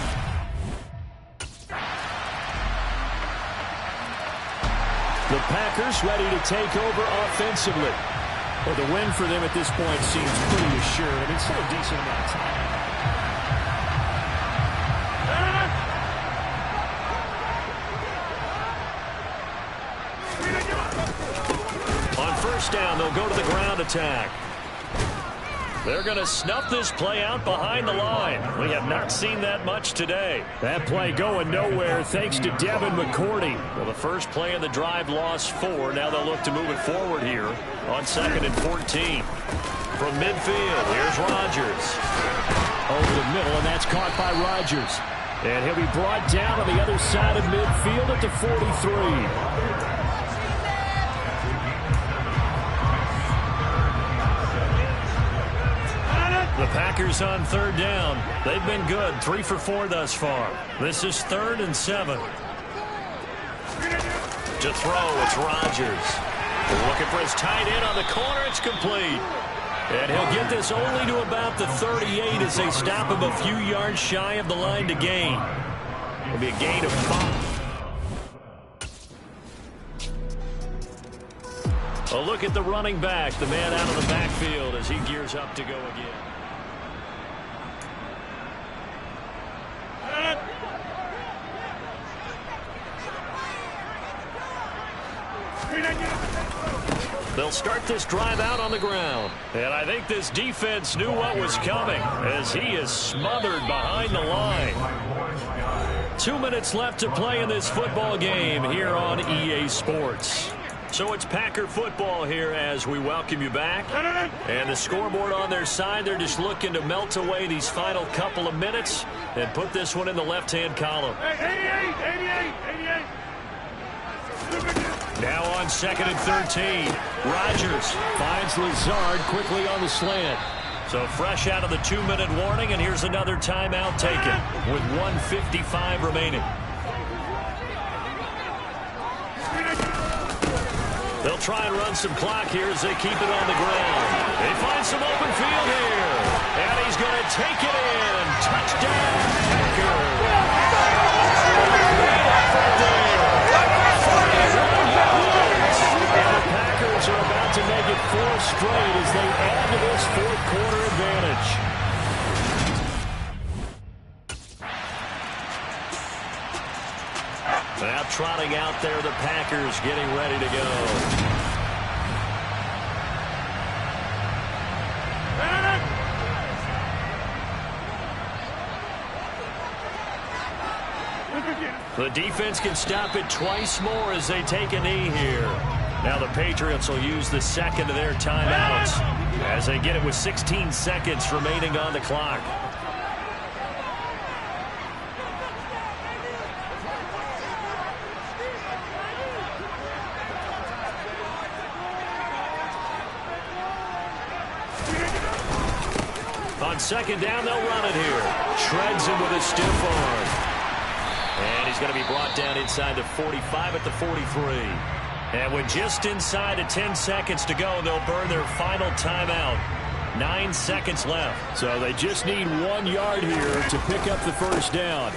The Packers ready to take over offensively. Well, the win for them at this point seems pretty assured. I mean, still a decent amount of time. first down. They'll go to the ground attack. They're going to snuff this play out behind the line. We have not seen that much today. That play going nowhere thanks to Devin McCourty. Well, the first play of the drive lost 4. Now they'll look to move it forward here on 2nd and 14. From midfield, here's Rodgers. Over the middle, and that's caught by Rodgers. And he'll be brought down on the other side of midfield at the 43. The Packers on 3rd down. They've been good, 3 for 4 thus far. This is 3rd and 7. To throw, it's Rodgers. Looking for his tight end on the corner. It's complete. And he'll get this only to about the 38 as they stop him a few yards shy of the line to gain. It'll be a gain of 5. A look at the running back, the man out of the backfield as he gears up to go again. They'll start this drive out on the ground. And I think this defense knew what was coming as he is smothered behind the line. 2 minutes left to play in this football game here on EA Sports. So it's Packer football here as we welcome you back. And the scoreboard on their side, they're just looking to melt away these final couple of minutes and put this one in the left-hand column. 88. Now on 2nd and 13. Rodgers finds Lazard quickly on the slant. So fresh out of the 2-minute warning, and here's another timeout taken with 1:55 remaining. They'll try and run some clock here as they keep it on the ground. They find some open field here. And he's going to take it in. Touchdown, Packers. And the Packers are about to make it 4 straight as they add to this fourth-quarter advantage. Now trotting out there, the Packers getting ready to go. The defense can stop it twice more as they take a knee here. Now the Patriots will use the second of their timeouts as they get it with 16 seconds remaining on the clock. On 2nd down, they'll run it here. Shreds him with a stiff arm. And he's going to be brought down inside the 45 at the 43. And with just inside of 10 seconds to go, they'll burn their final timeout. 9 seconds left. So they just need 1 yard here to pick up the first down.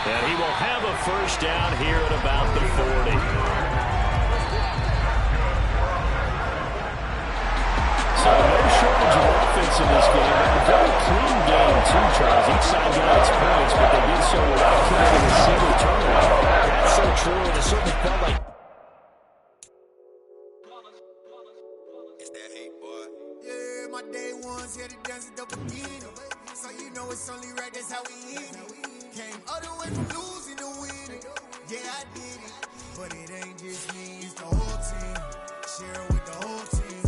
And he will have a first down here at about the 40. So no shortage of offense in this game. A very clean game, too, Charles. Each side got its points, but they did so without committing a single turnover. That's so true. It certainly felt like. It's that hate, boy. Yeah, my day ones here to dance at the beginning. So you know it's only right, that's how we eat it. Came all the way from losing to winning. Yeah, I did it. But it ain't just me, it's the whole team. Share with the whole team.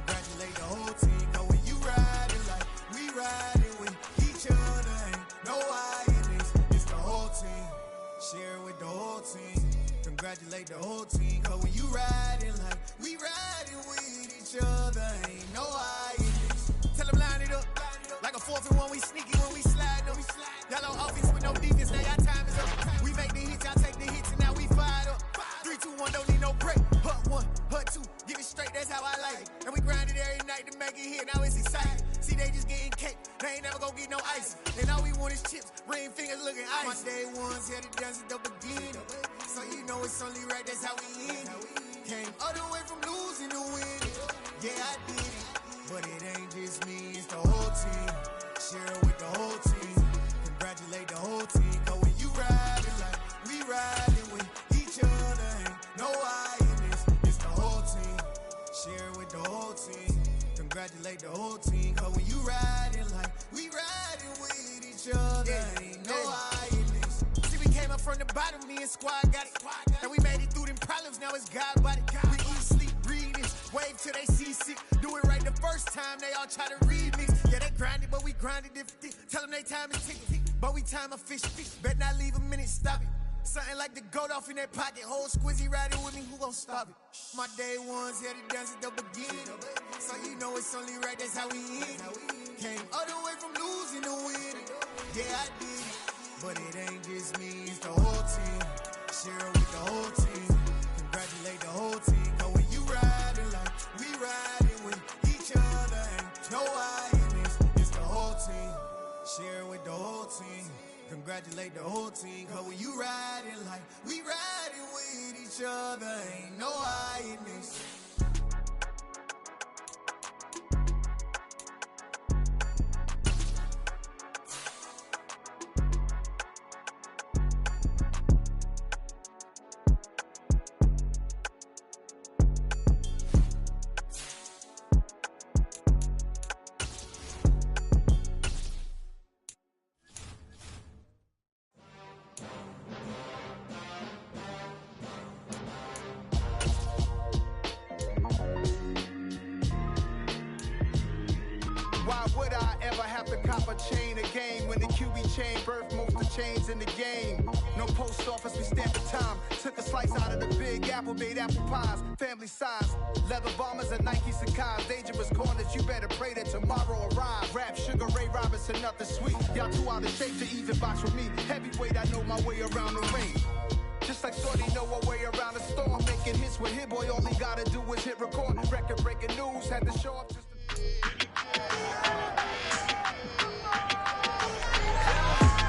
Congratulate the whole team. Cause when you riding like we riding with each other, ain't no I in this. It's the whole team. Share with the whole team. Congratulate the whole team. Cause when you riding like we riding with each other, ain't no I in this. Tell them line it up. Like a 4th and 1, we sneaky when we slide up. Y'all on offense with no defense, now y'all time is up. We make the hits, y'all take the hits, and now we fired up. 3, 2, 1, don't need no break. Hut 1, hut 2, give it straight, that's how I like it. And we grind it every night to make it hit, now it's exciting. See, they just getting cake, they ain't never gonna get no ice. And all we want is chips, ring fingers looking ice. My day ones here to dance at the beginning. So you know it's only right, that's how we end it. Came all the way from losing to winning. Yeah, I did it. But it ain't just me, it's the whole team. Share with the whole team. Congratulate the whole team. Cause when you riding like we riding with each other, ain't no I in this. It's the whole whole team. Congratulate the whole team. Cause when you riding like we riding with each other, ain't no hiding this. See, we came up from the bottom, me and squad got it. And we made it through them problems, now it's God body. We eat, sleep, breathe this. Wave till they see sick. Do it right the first time, they all try to remix. Yeah, they grinded, but we grinded different. Tell them they time is ticking. But we time a fish. Bet not leave a minute, stop it. Something like the goat off in that pocket. Whole squizzy riding with me, who gon' stop it? My day ones here to dance at the beginning. So you know it's only right, that's how we end. Came all the way from losing to winning. Yeah, I did it. But it ain't just me, it's the whole team. Share it with the whole team. Congratulate the whole team. Cause when you riding like we riding with each other, ain't no hiding this. It's the whole team. Share it with the whole team. Congratulate the whole team. Cause when you riding like we riding with each other, ain't no hiding this. Why would I ever have to cop a chain a game when the QB chain birthed most of chains in the game? No post office, we stamped the time. Took a slice out of the big apple, made apple pies, family size. Leather bombers and Nike Sakai's. Dangerous corners, you better pray that tomorrow arrive. Rap, Sugar Ray Robinson, nothing sweet. Y'all too out of shape to even box with me. Heavyweight, I know my way around the ring. Just like Shorty know a way around the storm. Making hits with Hit Boy, all he gotta do is hit record. Record breaking news, had to show up just to...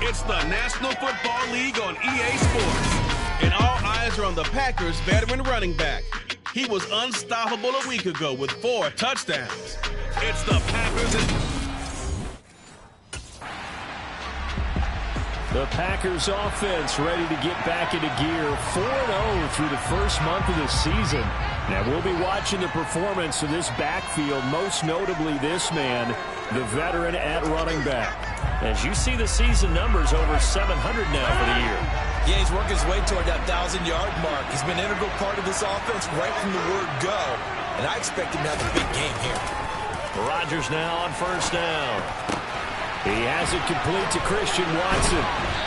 It's the National Football League on EA Sports. And all eyes are on the Packers' veteran running back. He was unstoppable a week ago with 4 touchdowns. It's the Packers. The Packers offense ready to get back into gear. 4-0 through the first month of the season. Now we'll be watching the performance of this backfield, most notably this man, the veteran at running back. As you see the season numbers, over 700 now for the year. Yeah, he's working his way toward that 1,000-yard mark. He's been an integral part of this offense right from the word go. And I expect him to have a big game here. Rodgers now on first down. He has it complete to Christian Watson.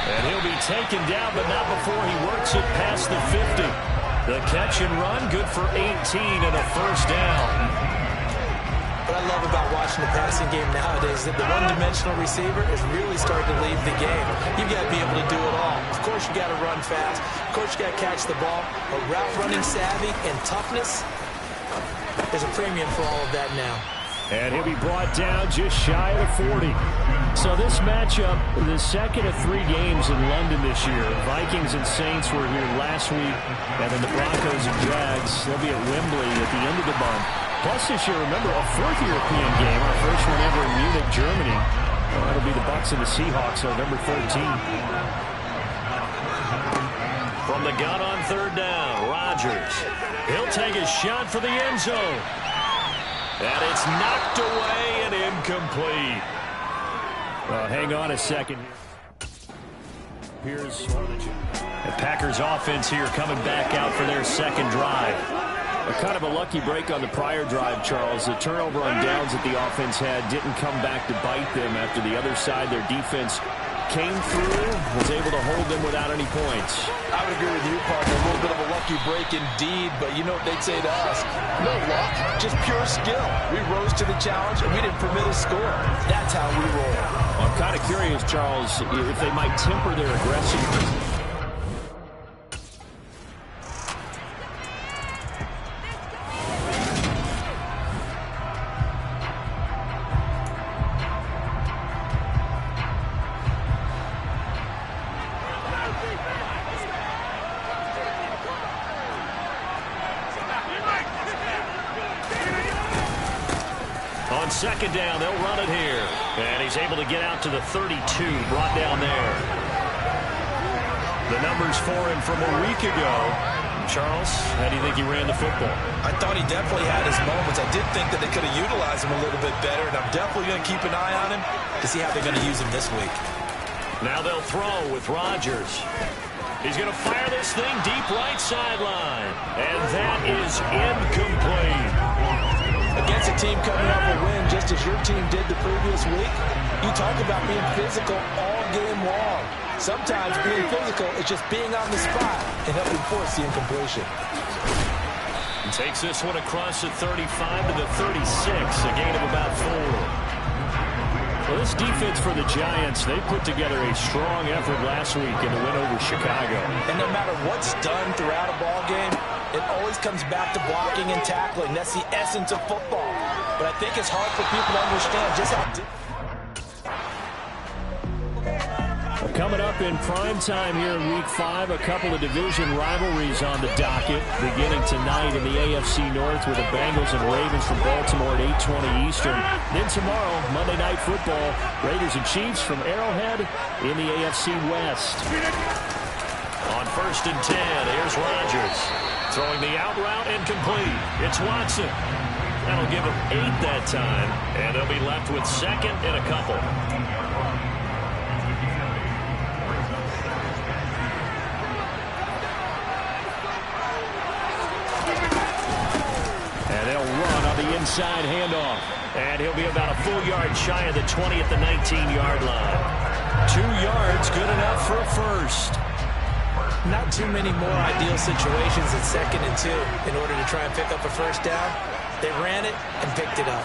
And he'll be taken down, but not before he works it past the 50. The catch and run, good for 18 and a first down. What I love about watching the passing game nowadays is that the one-dimensional receiver is really starting to leave the game. You've got to be able to do it all. Of course, you got to run fast. Of course, you got to catch the ball. But route running savvy and toughness, there's a premium for all of that now. And he'll be brought down just shy of the 40. So this matchup, the second of 3 games in London this year. Vikings and Saints were here last week. And then the Broncos and Jags, they'll be at Wembley at the end of the month. Plus this year, remember, a 4th European game, our first one ever in Munich, Germany. That'll be the Bucs and the Seahawks on November 13th. From the gun on third down, Rodgers. He'll take a shot for the end zone. And it's knocked away and incomplete. Well, hang on a second. Here's the Packers offense here coming back out for their second drive. A kind of a lucky break on the prior drive, Charles. The turnover on downs that the offense had didn't come back to bite them after the other side. Their defense came through, was able to hold them without any points. I would agree with you, partner. A little bit of a lucky break indeed, but you know what they'd say to us? No luck, just pure skill. We rose to the challenge, and we didn't permit a score. That's how we roll. I'm kind of curious, Charles, if they might temper their aggressiveness. On second down, they'll run it here. And he's able to get out to the 32, brought down there. The numbers for him from a week ago, Charles, how do you think he ran the football? I thought he definitely had his moments. I did think that they could have utilized him a little bit better, and I'm definitely going to keep an eye on him to see how they're going to use him this week. Now they'll throw with Rodgers. He's going to fire this thing deep right sideline. And that is incomplete. Against a team coming off a win just as your team did the previous week, you talk about being physical all game long. Sometimes being physical is just being on the spot and helping force the incompletion. And takes this one across the 35 to the 36, a gain of about 4. Well, this defense for the Giants, they put together a strong effort last week in the win over Chicago. And no matter what's done throughout a ball game, it always comes back to blocking and tackling. That's the essence of football. But I think it's hard for people to understand just how... Coming up in prime time here in Week 5, a couple of division rivalries on the docket, beginning tonight in the AFC North with the Bengals and Ravens from Baltimore at 8:20 Eastern. Then tomorrow, Monday Night Football, Raiders and Chiefs from Arrowhead in the AFC West. On 1st and 10, here's Rodgers. Throwing the out route incomplete. It's Watson. That'll give him 8 that time, and they'll be left with 2nd and a couple. Inside handoff. And he'll be about a full yard shy of the 20 at the 19-yard line. 2 yards, good enough for a first. Not too many more ideal situations at 2nd and 2 in order to try and pick up a first down. They ran it and picked it up.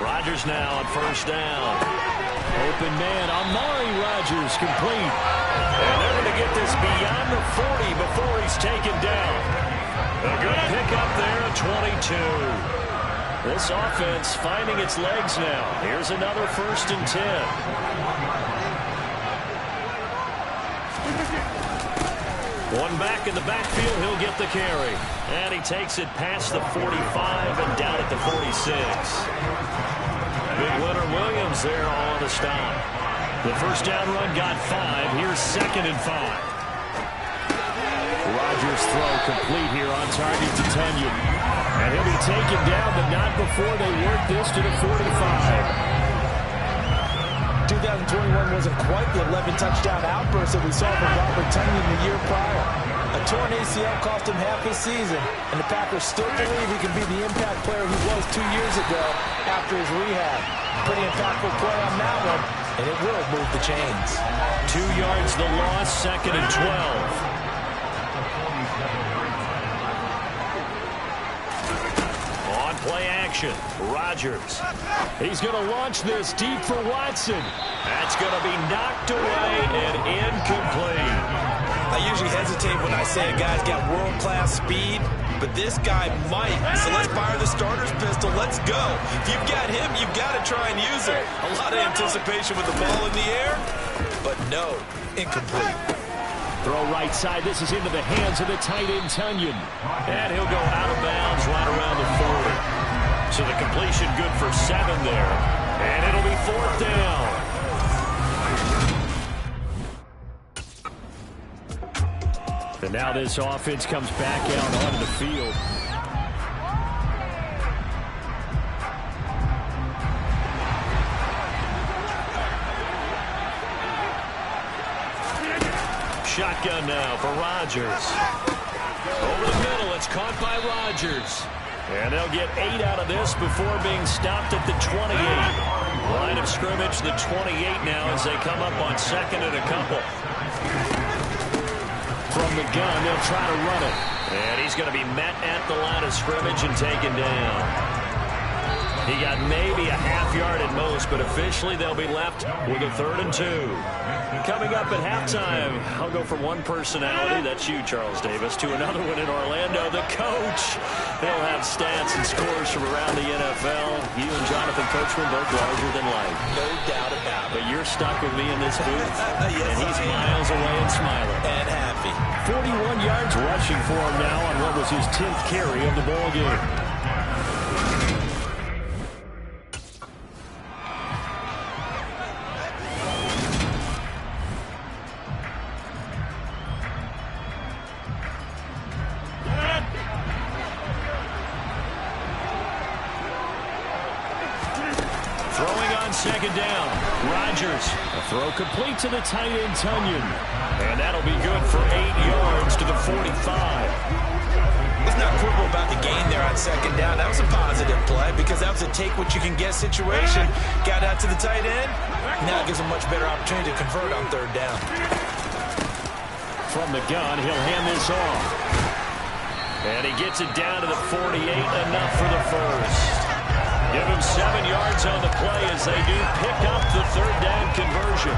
Rodgers now on 1st down. Open man, Amari Rodgers complete. And they're going to get this beyond the 40 before he's taken down. A good pickup there at 22. This offense finding its legs now. Here's another 1st and 10. One back in the backfield, he'll get the carry. And he takes it past the 45 and down at the 46. Big Leonard Williams there all on the stop. The first down run got 5. Here's 2nd and 5. Rodgers throw complete here on target to Tunyon. And he'll be taken down, but not before they work this to the 45. 2021 wasn't quite the 11-touchdown outburst that we saw from Robert Tunyon the year prior. A torn ACL cost him half his season, and the Packers still believe he can be the impact player he was 2 years ago after his rehab. Pretty impactful play on that one, and it will move the chains. 2 yards the loss, 2nd and 12. Play action. Rodgers. He's going to launch this deep for Watson. That's going to be knocked away and incomplete. I usually hesitate when I say a guy's got world-class speed, but this guy might. So let's fire the starter's pistol. Let's go. If you've got him, you've got to try and use it. A lot of anticipation with the ball in the air, but no, incomplete. Throw right side. This is into the hands of the tight end, Tunyon. And he'll go out of bounds right around the 40. So the completion good for 7 there. And it'll be 4th down. And now this offense comes back out onto the field. Shotgun now for Rodgers. Over the middle, it's caught by Rodgers. And they'll get 8 out of this before being stopped at the 28. Line of scrimmage, the 28 now as they come up on 2nd and a couple. From the gun, they'll try to run it. And he's going to be met at the line of scrimmage and taken down. He got maybe a half yard at most, but officially they'll be left with a 3rd and 2. Coming up at halftime, I'll go from one personality, that's you, Charles Davis, to another one in Orlando, the coach. He'll have stats and scores from around the NFL. You and Jonathan Coachman both larger than life. No doubt about it. But you're stuck with me in this booth, yes, and he's miles away and smiling. And happy. 41 yards rushing for him now on what was his 10th carry of the ball game. second down. Rodgers, a throw complete to the tight end, Tunyon. And that'll be good for 8 yards to the 45. Let's not quibble about the gain there on second down. That was a positive play because that was a take-what-you-can-get situation. Got out to the tight end. Now it gives a much better opportunity to convert on third down. From the gun, he'll hand this off. And he gets it down to the 48, enough for the first. Give him 7 yards on the play as they do pick up the third down conversion.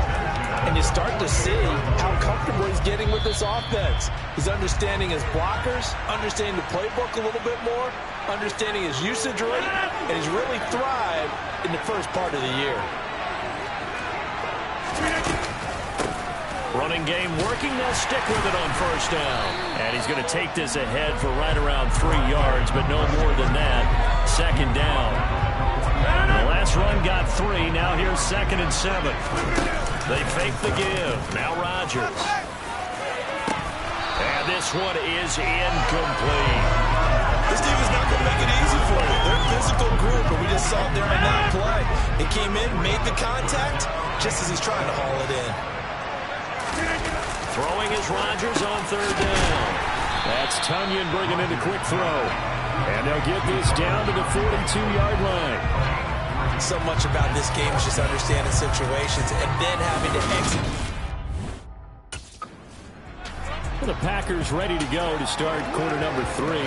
And you start to see how comfortable he's getting with this offense. He's understanding his blockers, understanding the playbook a little bit more, understanding his usage rate, and he's really thrived in the first part of the year. Running game working. They'll stick with it on first down. And he's going to take this ahead for right around 3 yards, but no more than that. Second down. The last run got 3. Now here's 2nd and 7. They fake the give. Now Rodgers. And this one is incomplete. This team is not going to make it easy for you. They're a physical group, but we just saw it there on that play. It came in, made the contact, just as he's trying to haul it in. Throwing is Rodgers on third down. That's Tunyon bringing in a quick throw. And they'll get this down to the 42-yard line. So much about this game is just understanding situations and then having to execute. The Packers ready to go to start quarter number 3.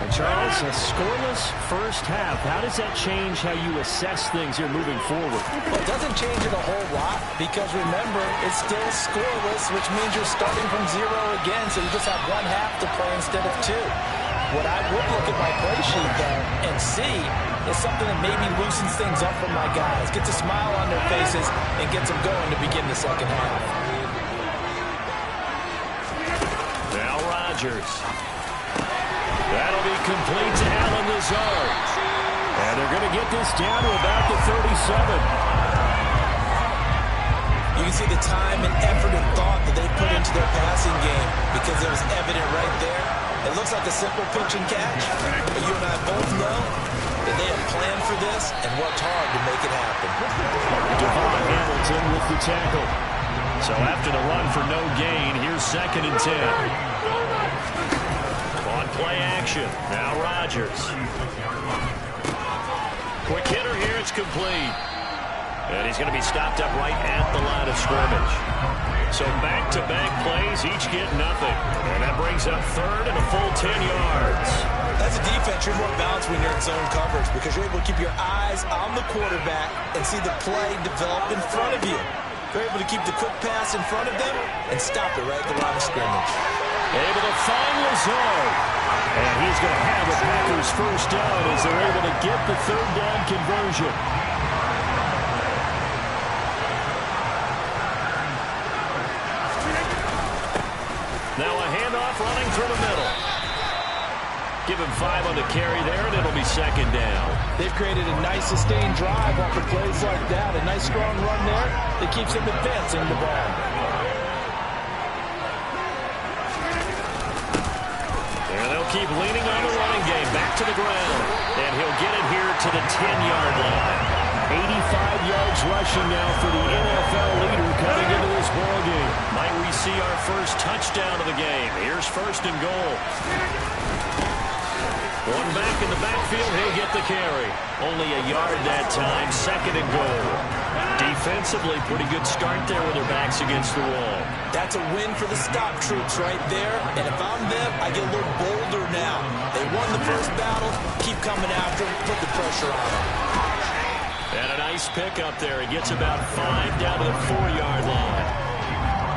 And Charles, a scoreless first half. How does that change how you assess things here moving forward? Well, it doesn't change it a whole lot because, remember, it's still scoreless, which means you're starting from 0 again, so you just have 1 half to play instead of 2. What I would look at my play sheet, though, and see is something that maybe loosens things up for my guys, gets a smile on their faces, and gets them going to begin the second half. Now Rodgers. That'll be complete to Allen Lazard. And they're going to get this down to about the 37. You can see the time and effort and thought that they put into their passing game because it was evident right there. It looks like a simple pitch and catch, but you and I both know that they have planned for this and worked hard to make it happen. Devon Hamilton with the tackle. So after the run for no gain, here's 2nd and 10. On play action. Now Rodgers. Quick hitter here. It's complete. And he's going to be stopped up right at the line of scrimmage. So back-to-back plays, each get nothing. And that brings up third and a full 10 yards. As a defense, you're more balanced when you're in zone coverage because you're able to keep your eyes on the quarterback and see the play develop in front of you. You're able to keep the quick pass in front of them and stop it right at the line of scrimmage. Able to find Lazard. And he's going to have the Packers first down as they're able to get the third down conversion. Now a handoff running through the middle. Give him 5 on the carry there, and it'll be second down. They've created a nice sustained drive off of plays like that. A nice strong run there that keeps them advancing the ball. And they'll keep leaning on the running game. Back to the ground. And he'll get it here to the 10-yard line. 85 yards rushing now for the NFL leader coming into this ball game. Might we see our first touchdown of the game? Here's 1st and goal. One back in the backfield, he'll get the carry. Only a yard that time, 2nd and goal. Defensively, pretty good start there with their backs against the wall. That's a win for the stop troops right there. And if I'm them, I get a little bolder now. They won the first battle, keep coming after them, put the pressure on them. And a nice pickup there. He gets about 5 down to the 4-yard line.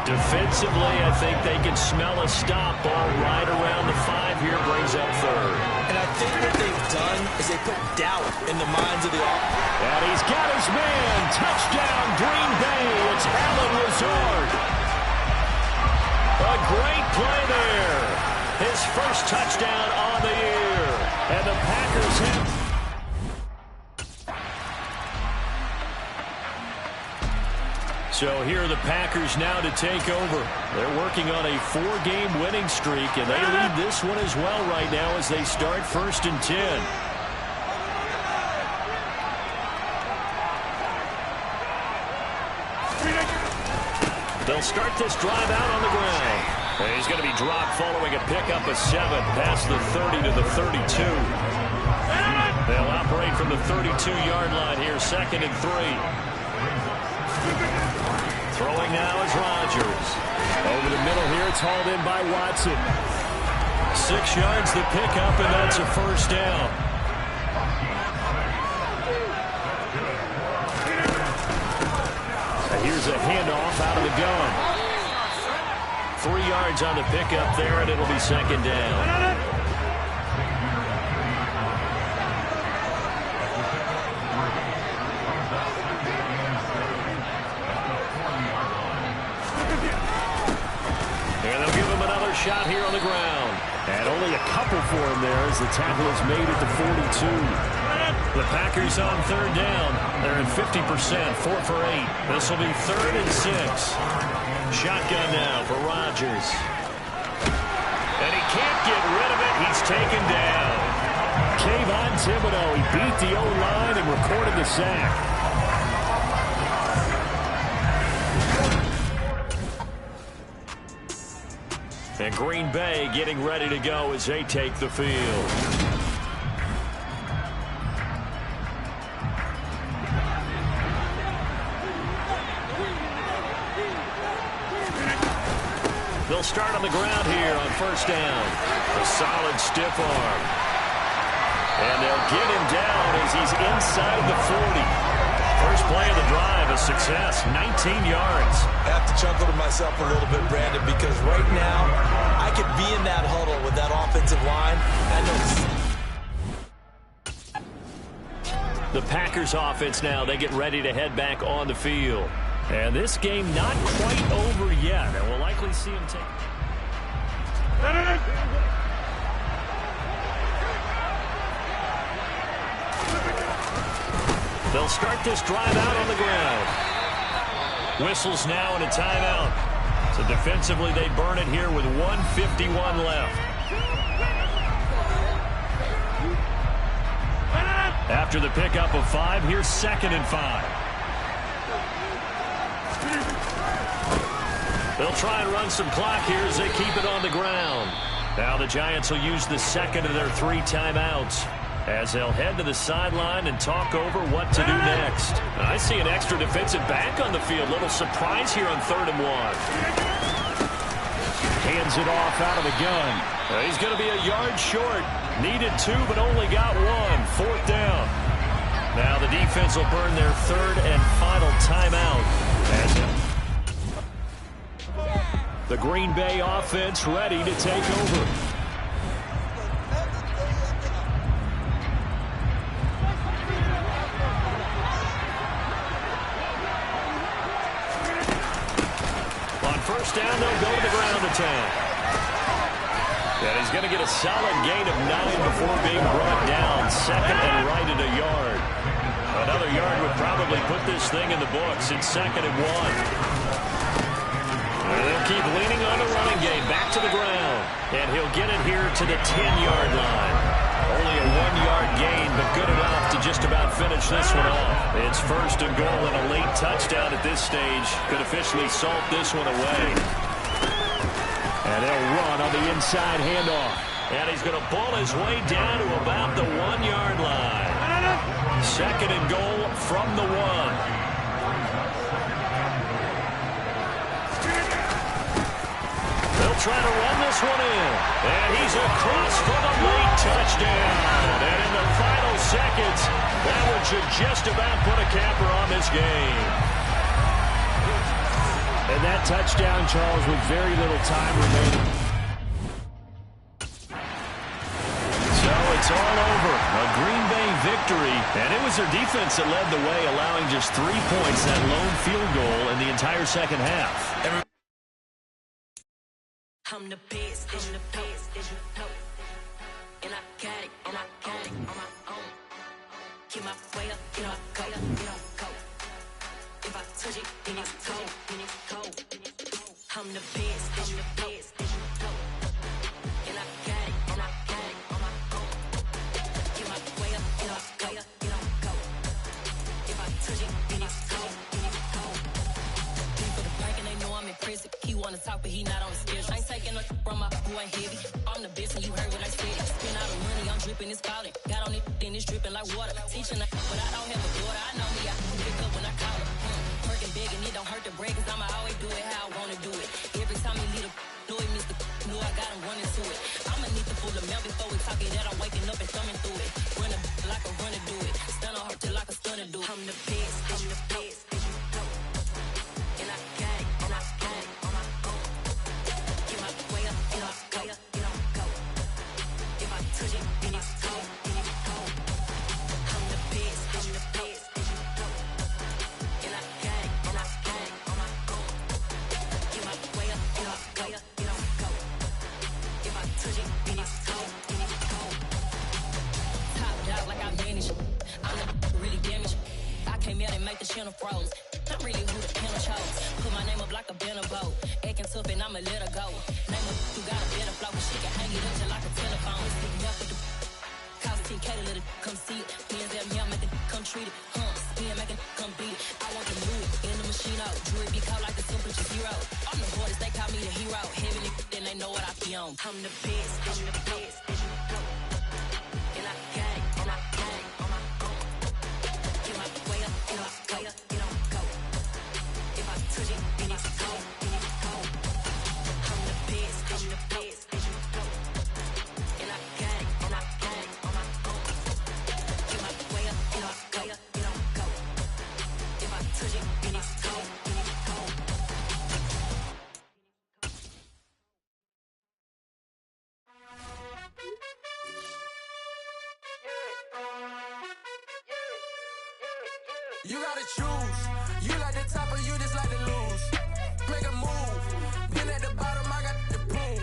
Defensively, I think they can smell a stop ball right around the 5 here, brings up third. And I think what they've done is they put doubt in the minds of the offense. And he's got his man. Touchdown, Green Bay. It's Allen Lazard. A great play there. His first touchdown on the year. And the Packers have... So here are the Packers now to take over. They're working on a 4-game winning streak, and they lead this one as well right now as they start 1st and 10. They'll start this drive out on the ground. And he's going to be dropped following a pickup of 7 past the 30 to the 32. They'll operate from the 32-yard line here, 2nd and 3. Throwing now is Rodgers. Over the middle here, it's hauled in by Watson. 6 yards the pickup, and that's a first down. And here's a handoff out of the gun. 3 yards on the pickup there, and it'll be 2nd down. And they'll give him another shot here on the ground. And only a couple for him there as the tackle is made at the 42. The Packers on 3rd down. They're at 50%, 4 for 8. This will be 3rd and 6. Shotgun now for Rodgers. And he can't get rid of it. He's taken down. Kayvon Thibodeau, he beat the O-line and recorded the sack. And Green Bay getting ready to go as they take the field. They'll start on the ground here on 1st down. A solid stiff arm. And they'll get him down as he's inside the 40. First play of the drive, a success, 19 yards. I have to chuckle to myself a little bit, Brandon, because right now I could be in that huddle with that offensive line. I know. The Packers offense now, they get ready to head back on the field. And this game not quite over yet. And we'll likely see him take... They'll start this drive out on the ground. Whistles now and a timeout. So defensively, they burn it here with 1:51 left. After the pickup of 5, here's 2nd and 5. They'll try and run some clock here as they keep it on the ground. Now the Giants will use the 2nd of their 3 timeouts as they'll head to the sideline and talk over what to do next. I see an extra defensive back on the field. Little surprise here on 3rd and 1. Hands it off out of the gun. He's going to be a yard short. Needed 2, but only got 1. 4th down. Now the defense will burn their 3rd and final timeout. As the Green Bay offense ready to take over. First down, they'll go to the ground attack. And he's going to get a solid gain of 9 before being brought down. 2nd and right at a yard. Another yard would probably put this thing in the books. It's 2nd and 1. And they'll keep leaning on the running game. Back to the ground. And he'll get it here to the 10-yard line. Only a 1-yard gain, but good enough to just about finish this one off. It's 1st and goal, and a late touchdown at this stage could officially salt this one away. And they'll run on the inside handoff. And he's going to pull his way down to about the 1-yard line. 2nd and goal from the 1. They'll try to run this one in. And he's across for the late touchdown. And in the final seconds, that one should just about put a capper on this game. And that touchdown, Charles, with very little time remaining. So it's all over. A Green Bay victory. And it was their defense that led the way, allowing just 3 points, that lone field goal in the entire second half. I'm the best, and you know. And I got it on my own. Keep my way up, you know, go. If I touch it, then it's cold. I'm the best, and you know. And I got it on my own. Keep my way up, you know, go. If I touch it, then it's cold. People the bank and they know I'm in best and you heard what I said. Spend all the money, I'm dripping, it's falling. Got on it, then it's dripping like water. Teaching her, but I don't have a daughter. I know me, I can pick up when I call her. Working big and it don't hurt to break, cause I'ma always do it how I wanna do it. Every time he leave the know it, Mr. Know I got him running to it. I'ma need to pull the mouth before we talk it that I'm waking up and thumbing through it. Run a like a runner do it. Stun on her till like a stunner do it. I'm the best, I'm the best. And I got it, and I got it on my own. Get my way up, and I go, and I go. If I touch it, then it's cold, then it's cold. I'm the best, I'm the best. And I got it, and I got it on my own. Get my way up, and I go, and I go. If I touch it, then it's cold, then it's cold. Top dog like I vanished. I'm the really damaged. I came out and make the channel froze. I'm really who the panel chose. Put my name up like a banner boat. Acting tough and I'ma let her go. Name her who got a better flow. She can hang it up just like a telephone. Stick me up with the cost 10K to let it come see it. Hands at me, I'm making come treat it. Spin, making come beat it. I want to move it in the machine out. Jewelry be called like the temperature zero. On the borders, they call me the hero. Heavy then they know what I be on. I'm the best, I'm the best. And I got it, and I got it on my own. Get my way up, and I go, and I go. If I touch it, then it's cold, then it's cold. I'm the best, I'm the best. And I got it, and I got it on my own. Get my way up, and I go, and I go. If I touch it, then it's cold, then it's cold. You gotta choose. You like the top or you just like to lose. Make a move. Been at the bottom, I got the proof.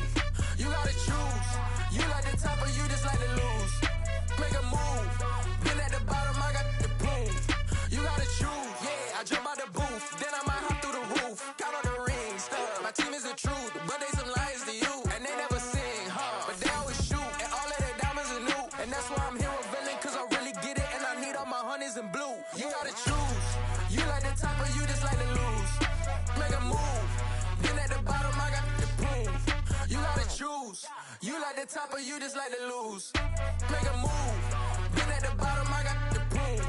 You gotta choose. You like the top or you just like to lose. Make a move. Been at the bottom, I got the proof. You gotta choose. Yeah, I jump out the booth. Then I might hop through the roof. Count on the rings. My team is the truth, but they some liars to you. And they never sing, but they always shoot. And all of their diamonds are new. And that's why I'm here revealing, cause I really get it. And I need all my honeys in blue. You gotta choose. You like the top or you just like to lose. Make a move. Been at the bottom, I got the proof. You gotta choose. You like the top or you just like to lose. Make a move. Been at the bottom, I got the proof.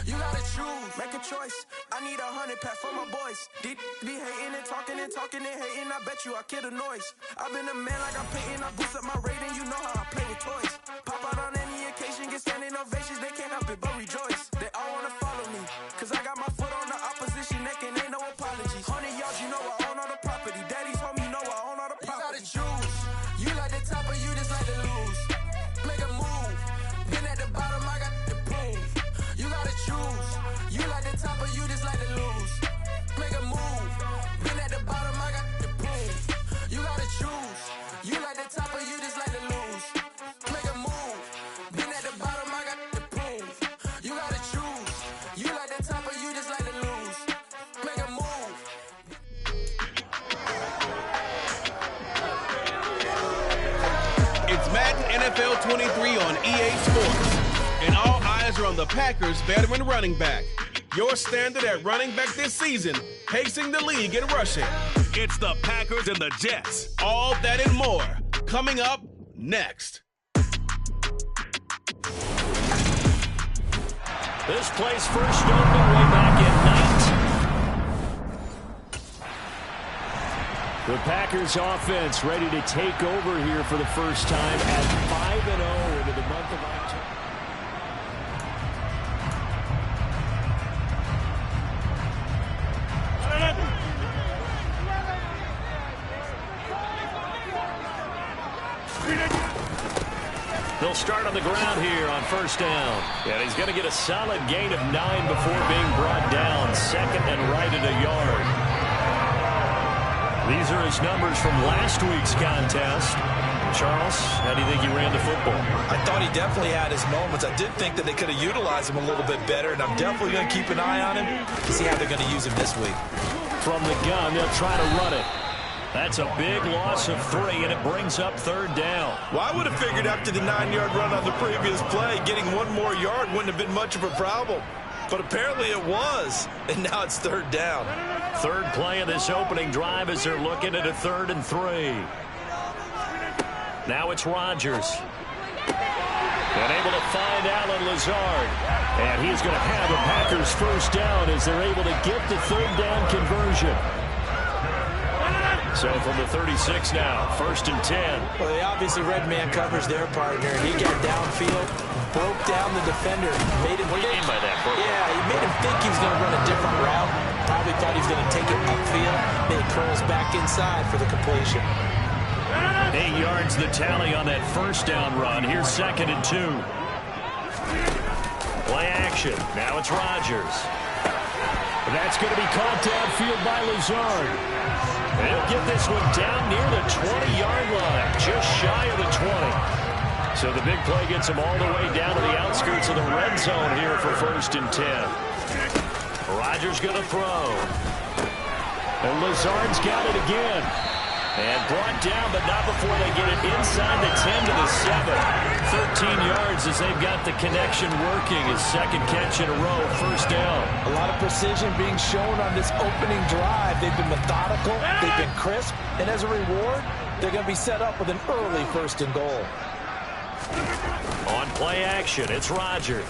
You gotta choose. Make a choice. I need 100 pack for my boys. Be hating and talking and talking and hating. I bet you I kill the noise. I've been a man like I'm Peyton. I boost up my rating. You know how I play with toys. Pop out on any occasion, get standing ovations. They can't help it but rejoice. They all wanna follow me, cause I got my foot on the opposition neck and ain't no apologies. 100 yards, you know I own all the property. Daddy's home, you know I own all the property. You gotta choose. You like the top or you just like to lose. Make a move. Been at the bottom, I got the proof. You gotta choose. You like the top or you just like to lose. Make a move. Been at the bottom, I got the proof. You gotta choose. You like the top or you just like to lose. Make a move. Been at the bottom, I got the proof. You gotta choose. You like the top or you just like to lose. Make a move. It's Madden NFL 23 on EA Sports. And all eyes are on the Packers' veteran running back. Your standard at running back this season, pacing the league in rushing. It's the Packers and the Jets. All that and more coming up next. This plays first open way back in 19. The Packers offense ready to take over here for the first time at 5-0 into the month of October. They'll start on the ground here on first down. And he's going to get a solid gain of 9 before being brought down. Second and right at a yard. These are his numbers from last week's contest. Charles, how do you think he ran the football? I thought he definitely had his moments. I did think that they could have utilized him a little bit better, and I'm definitely going to keep an eye on him to see how they're going to use him this week. From the gun, they'll try to run it. That's a big loss of 3, and it brings up third down. Well, I would have figured after the 9-yard run on the previous play, getting 1 more yard wouldn't have been much of a problem. But apparently it was, and now it's third down. Third play of this opening drive as they're looking at a 3rd and 3. Now it's Rodgers. And able to find Allen Lazard. And he's going to have a Packers first down as they're able to get the third down conversion. So from the 36 now, 1st and 10. Well, they obviously red man covers their partner. He got downfield, broke down the defender, made him What do you mean by that, Bert? Yeah, he made him think he was going to run a different route. Probably thought he was going to take it upfield. Then he curls back inside for the completion. 8 yards the tally on that first down run. Here's 2nd and 2. Play action. Now it's Rodgers. That's going to be caught downfield by Lazard. And he'll get this one down near the 20-yard line, just shy of the 20. So the big play gets him all the way down to the outskirts of the red zone here for 1st and 10. Rodgers going to throw. And Lazard's got it again. And brought down, but not before they get it inside the 10 to the 7. 13 yards as they've got the connection working. His 2nd catch in a row, 1st down. A lot of precision being shown on this opening drive. They've been methodical, they've been crisp, and as a reward, they're going to be set up with an early 1st and goal. On play action, it's Rodgers.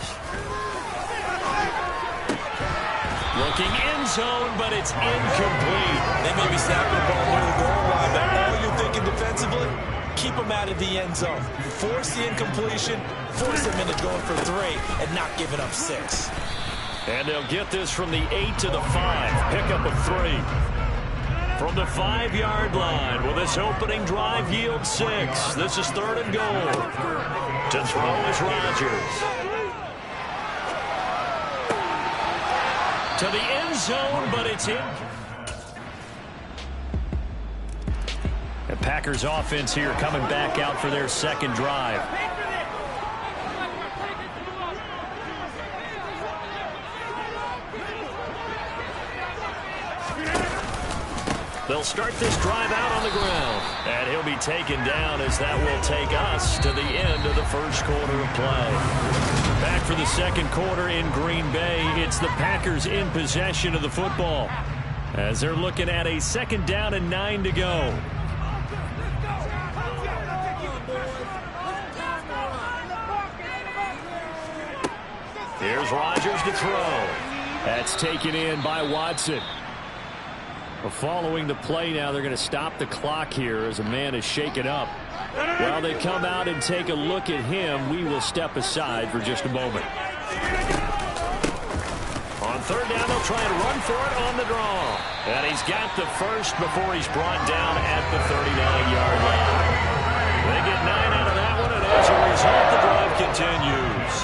Looking end zone, but it's incomplete. They may be snapping the ball near the goal line, but all you're thinking defensively, keep them out of the end zone. Force the incompletion, force them into going for 3, and not giving up 6. And they'll get this from the 8 to the 5. Pick up a 3. From the 5-yard line, will this opening drive yield 6? This is 3rd and goal. To throw is Rodgers. To the end zone, but it's in. The Packers offense here coming back out for their 2nd drive. They'll start this drive out on the ground. And he'll be taken down as that will take us to the end of the 1st quarter of play. Back for the 2nd quarter in Green Bay. It's the Packers in possession of the football as they're looking at a 2nd down and 9 to go. Here's Rodgers to throw. That's taken in by Watson. Following the play now, they're going to stop the clock here as a man is shaken up. While they come out and take a look at him, we will step aside for just a moment. On 3rd down, they'll try and run for it on the draw. And he's got the first before he's brought down at the 39-yard line. They get 9 out of that one, and as a result, the drive continues.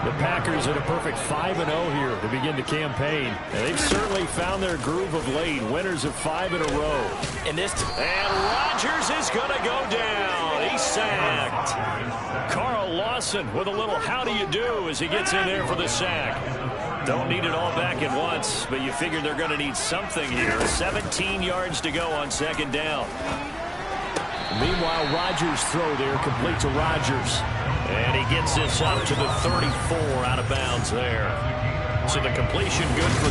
The Packers at a perfect 5-0 here to begin the campaign. And they've certainly found their groove of late. Winners of 5 in a row. And Rodgers is going to go down. He's sacked. Carl Lawson with a little how do you do as he gets in there for the sack. Don't need it all back at once, but you figure they're going to need something here. 17 yards to go on 2nd down. Meanwhile, Rodgers' throw there complete to Rodgers. And he gets this up to the 34 out of bounds there. So the completion good for...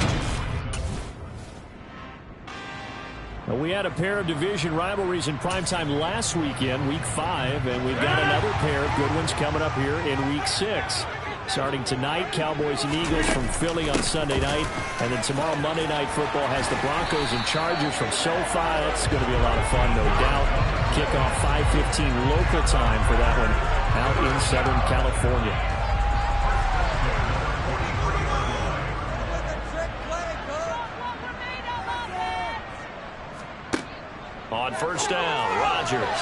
Well, we had a pair of division rivalries in primetime last weekend, Week 5, and we've got another pair of good ones coming up here in Week 6. Starting tonight, Cowboys and Eagles from Philly on Sunday night. And then tomorrow, Monday Night Football has the Broncos and Chargers from SoFi. That's going to be a lot of fun, no doubt. Kickoff 5:15 local time for that one out in Southern California. On 1st down, Rodgers.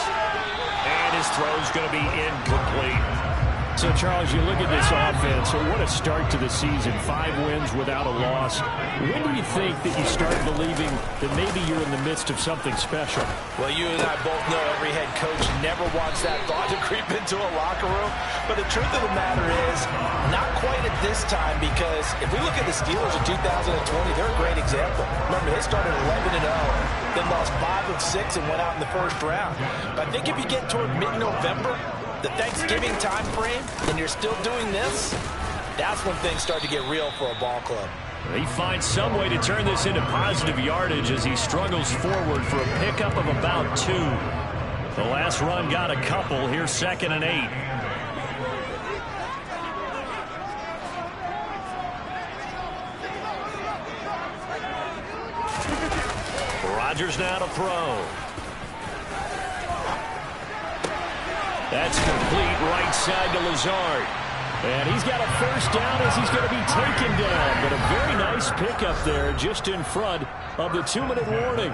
And his throw's going to be incomplete. So, Charles, you look at this offense, so what a start to the season. 5 wins without a loss. When do you think that you start believing that maybe you're in the midst of something special? Well, you and I both know every head coach never wants that thought to creep into a locker room. But the truth of the matter is, not quite at this time, because if we look at the Steelers in 2020, they're a great example. Remember, they started 11-0, then lost 5 of 6 and went out in the 1st round. But I think if you get toward mid-November, the Thanksgiving time frame, and you're still doing this, that's when things start to get real for a ball club. He finds some way to turn this into positive yardage as he struggles forward for a pickup of about 2. The last run got a couple. Here's 2nd and 8. Rodgers now to throw. That's complete right side to Lazard. And he's got a first down as he's going to be taken down. But a very nice pickup there just in front of the 2-minute warning.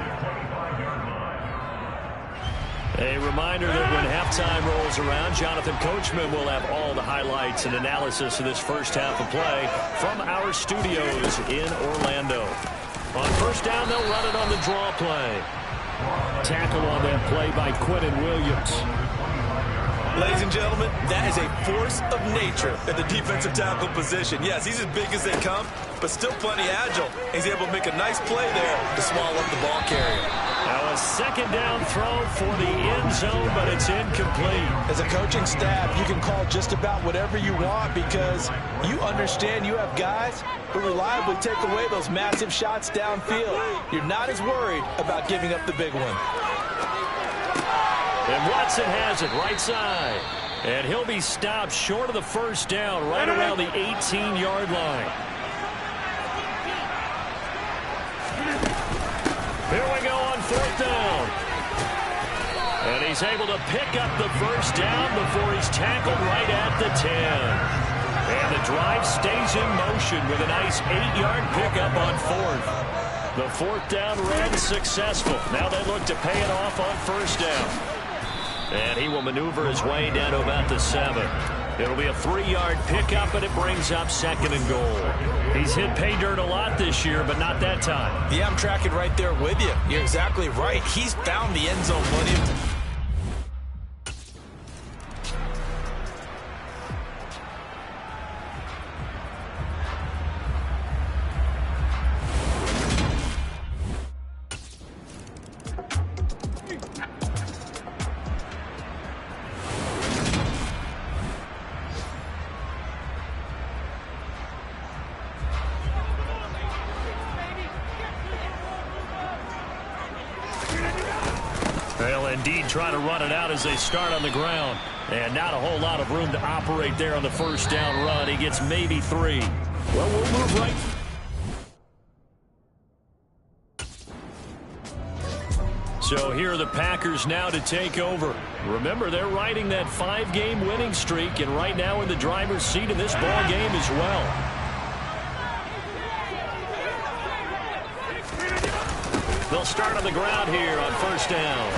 A reminder that when halftime rolls around, Jonathan Coachman will have all the highlights and analysis of this first half of play from our studios in Orlando. On first down, they'll run it on the draw play. Tackle on that play by Quentin Williams. Ladies and gentlemen, that is a force of nature at the defensive tackle position. Yes, he's as big as they come, but still plenty agile. He's able to make a nice play there to swallow up the ball carrier. Now a second down throw for the end zone, but it's incomplete. As a coaching staff, you can call just about whatever you want because you understand you have guys who reliably take away those massive shots downfield. You're not as worried about giving up the big one. And Watson has it right side. And he'll be stopped short of the first down right around the 18-yard line. Here we go on 4th down. And he's able to pick up the first down before he's tackled right at the 10. And the drive stays in motion with a nice 8-yard pickup on 4th. The 4th down run successful. Now they look to pay it off on first down. And he will maneuver his way down to about the 7. It'll be a 3-yard pickup, and it brings up 2nd and goal. He's hit pay dirt a lot this year, but not that time. Yeah, I'm tracking right there with you. You're exactly right. He's found the end zone plenty of times. They'll indeed try to run it out as they start on the ground. And not a whole lot of room to operate there on the first down run. He gets maybe 3. Well, we'll move right. So here are the Packers now to take over. Remember, they're riding that 5-game winning streak, and right now in the driver's seat in this ball game as well. They'll start on the ground here on first down.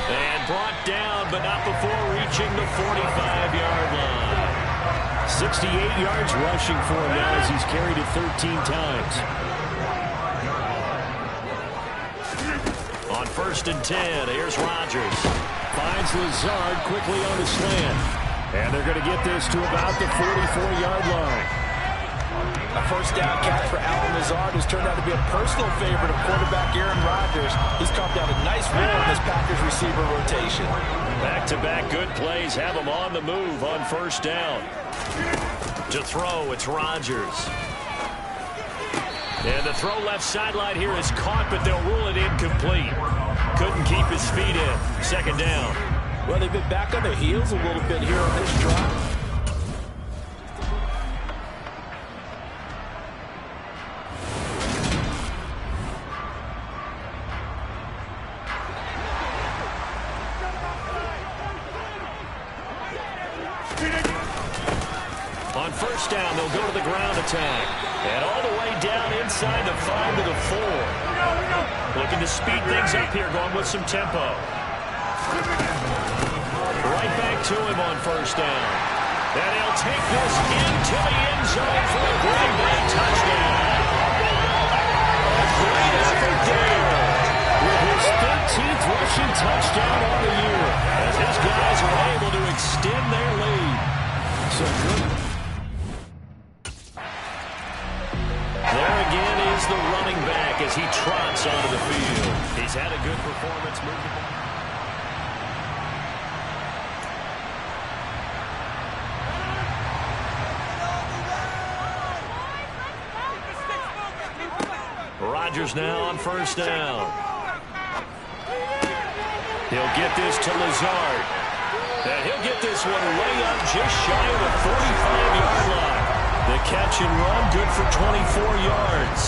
And brought down, but not before reaching the 45-yard line. 68 yards rushing for him now as he's carried it 13 times. On 1st and 10, here's Rodgers. Finds Lazard quickly on the slant. And they're going to get this to about the 44-yard line. A first down catch for Allen Lazard, who's turned out to be a personal favorite of quarterback Aaron Rodgers. He's carved out a nice role in this Packers receiver rotation. Back-to-back good plays have him on the move on first down. To throw, it's Rodgers. And the throw left sideline here is caught, but they'll rule it incomplete. Couldn't keep his feet in. 2nd down. Well, they've been back on their heels a little bit here on this drive. On first down, they'll go to the ground attack. And all the way down inside the 5 to the 4. Looking to speed things up here, going with some tempo. Right back to him on first down. And he'll take this into the end zone for a Green Bay touchdown. A great effort there with his 13th rushing touchdown on the year, as his guys are able to extend their lead. So good. There again is the running back as he trots onto the field. He's had a good performance moving. Rodgers now on first down. He'll get this to Lazard. And he'll get this one way up just shy of the 45-yard line. The catch and run, good for 24 yards.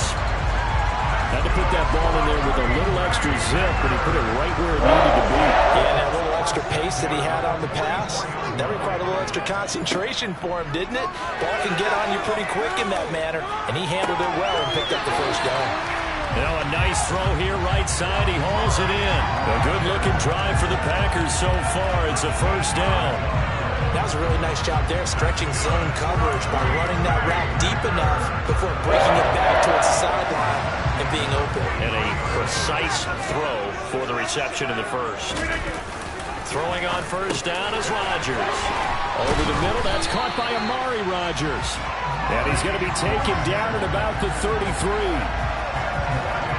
Had to put that ball in there with a little extra zip, but he put it right where it needed to be. Yeah, and that little extra pace that he had on the pass, that required a little extra concentration for him, didn't it? Ball can get on you pretty quick in that manner, and he handled it well and picked up the first down. Now a nice throw here right side. He hauls it in. A good-looking drive for the Packers so far. It's a first down. That was a really nice job there, stretching zone coverage by running that route deep enough before breaking it back towards the sideline and being open. And a precise throw for the reception in the first. Throwing on first down is Rodgers. Over the middle, that's caught by Amari Rodgers. And he's going to be taken down at about the 33.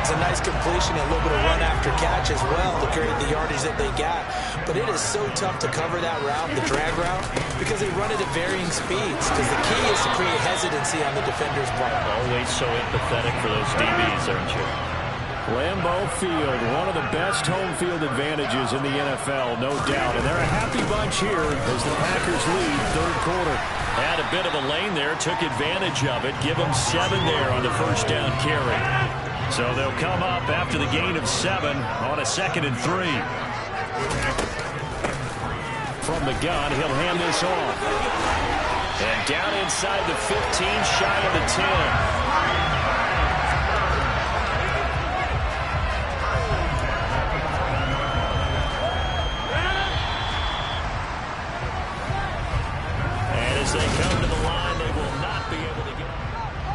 It's a nice completion, a little bit of run after catch as well to create the yardage that they got. But it is so tough to cover that route, the drag route, because they run it at varying speeds. Because the key is to create hesitancy on the defender's part. Always so empathetic for those DBs, aren't you? Lambeau Field, one of the best home field advantages in the NFL, no doubt. And they're a happy bunch here as the Packers lead third quarter. Had a bit of a lane there, took advantage of it. Give them 7 there on the first down carry. So they'll come up after the gain of 7 on a 2nd and 3. From the gun, he'll hand this off. And down inside the 15, shy of the 10. And as they come to the line, they will not be able to get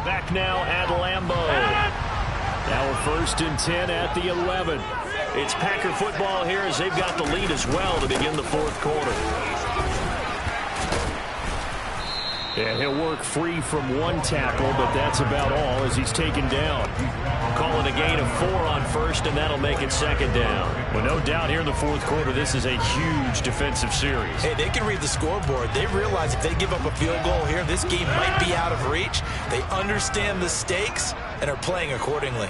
back now at Lambeau. Now we're 1st and 10 at the 11. It's Packer football here as they've got the lead as well to begin the fourth quarter. And he'll work free from one tackle, but that's about all as he's taken down. Calling a gain of 4 on first, and that'll make it 2nd down. Well, no doubt here in the fourth quarter, this is a huge defensive series. Hey, they can read the scoreboard. They realize if they give up a field goal here, this game might be out of reach. They understand the stakes and are playing accordingly.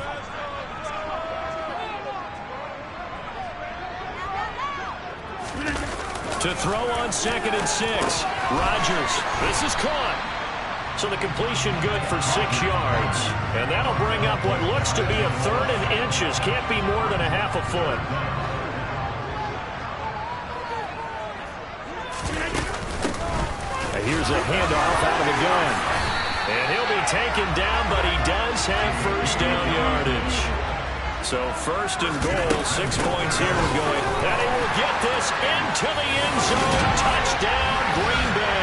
To throw on 2nd and 6. Rodgers. This is caught. So the completion good for 6 yards. And that'll bring up what looks to be a 3rd and inches. Can't be more than a half a foot. And here's a handoff out of the gun. And he'll be taken down, but he does have first down yardage. So 1st and goal, 6 points here we're going. And he will get this into the end zone. Touchdown, Green Bay.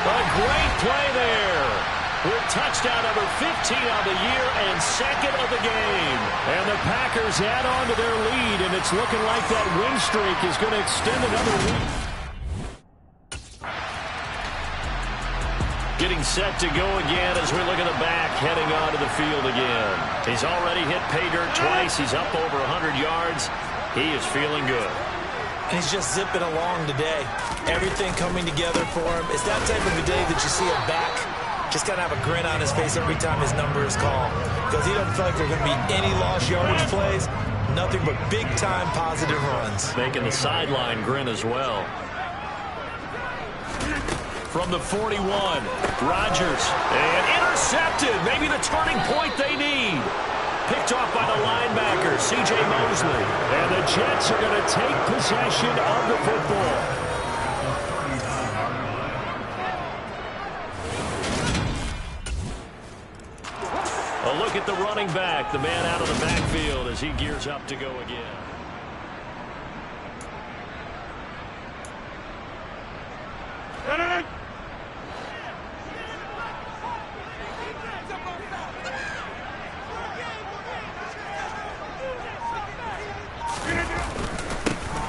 A great play there. With touchdown number 15 of the year and 2nd of the game. And the Packers add on to their lead, and it's looking like that win streak is going to extend another week. Getting set to go again as we look at the back, heading onto the field again. He's already hit pay dirt twice. He's up over 100 yards. He is feeling good. He's just zipping along today. Everything coming together for him. It's that type of a day that you see a back just kind of have a grin on his face every time his number is called. Because he doesn't feel like there are going to be any lost yardage plays. Nothing but big-time positive runs. Making the sideline grin as well. From the 41, Rodgers, and intercepted. Maybe the turning point they need. Picked off by the linebacker, C.J. Mosley. And the Jets are going to take possession of the football. A look at the running back, the man out of the backfield as he gears up to go again.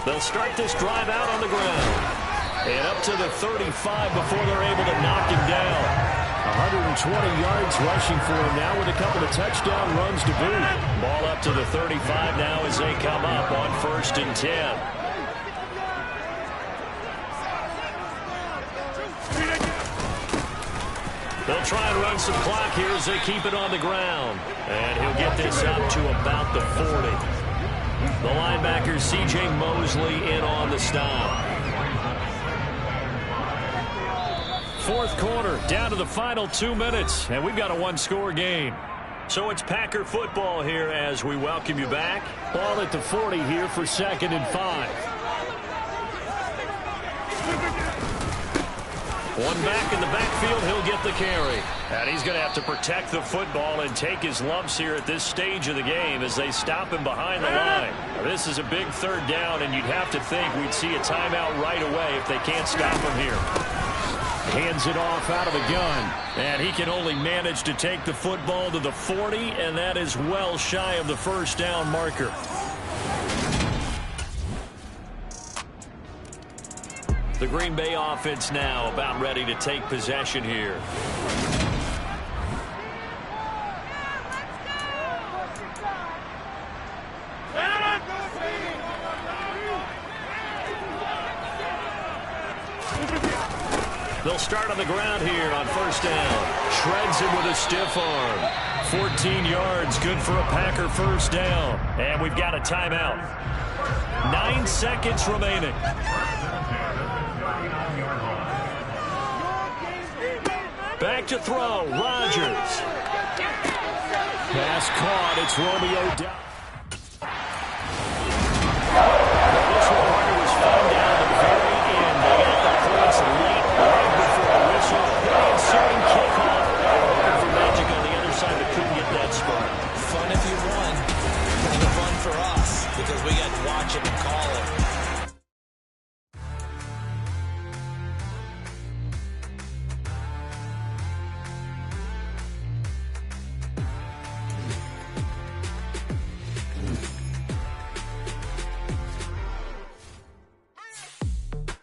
They'll start this drive out on the ground. And up to the 35 before they're able to knock him down. 120 yards rushing for him now with a couple of touchdown runs to boot. Ball up to the 35 now as they come up on 1st and 10. They'll try and run some clock here as they keep it on the ground. And he'll get this up to about the 40. The linebacker C.J. Mosley in on the stop. Fourth quarter, down to the final 2 minutes, and we've got a one-score game. So it's Packer football here as we welcome you back. Ball at the 40 here for 2nd and 5. One back in the backfield, he'll get the carry. And he's going to have to protect the football and take his lumps here at this stage of the game as they stop him behind the line. This is a big 3rd down, and you'd have to think we'd see a timeout right away if they can't stop him here. Hands it off out of the gun, and he can only manage to take the football to the 40, and that is well shy of the 1st down marker. The Green Bay offense now about ready to take possession here. They'll start on the ground here on 1st down. Shreds him with a stiff arm. 14 yards, good for a Packer 1st down. And we've got a timeout. 9 seconds remaining. Back to throw, Rodgers. Pass caught, it's Romeo down. This one was fun down the very end. They got the points late, right before the whistle. The ensuing kickoff. Looking for magic on the other side, but couldn't get that spark. Fun if you won. Kind of fun for us because we got to watch it and call it.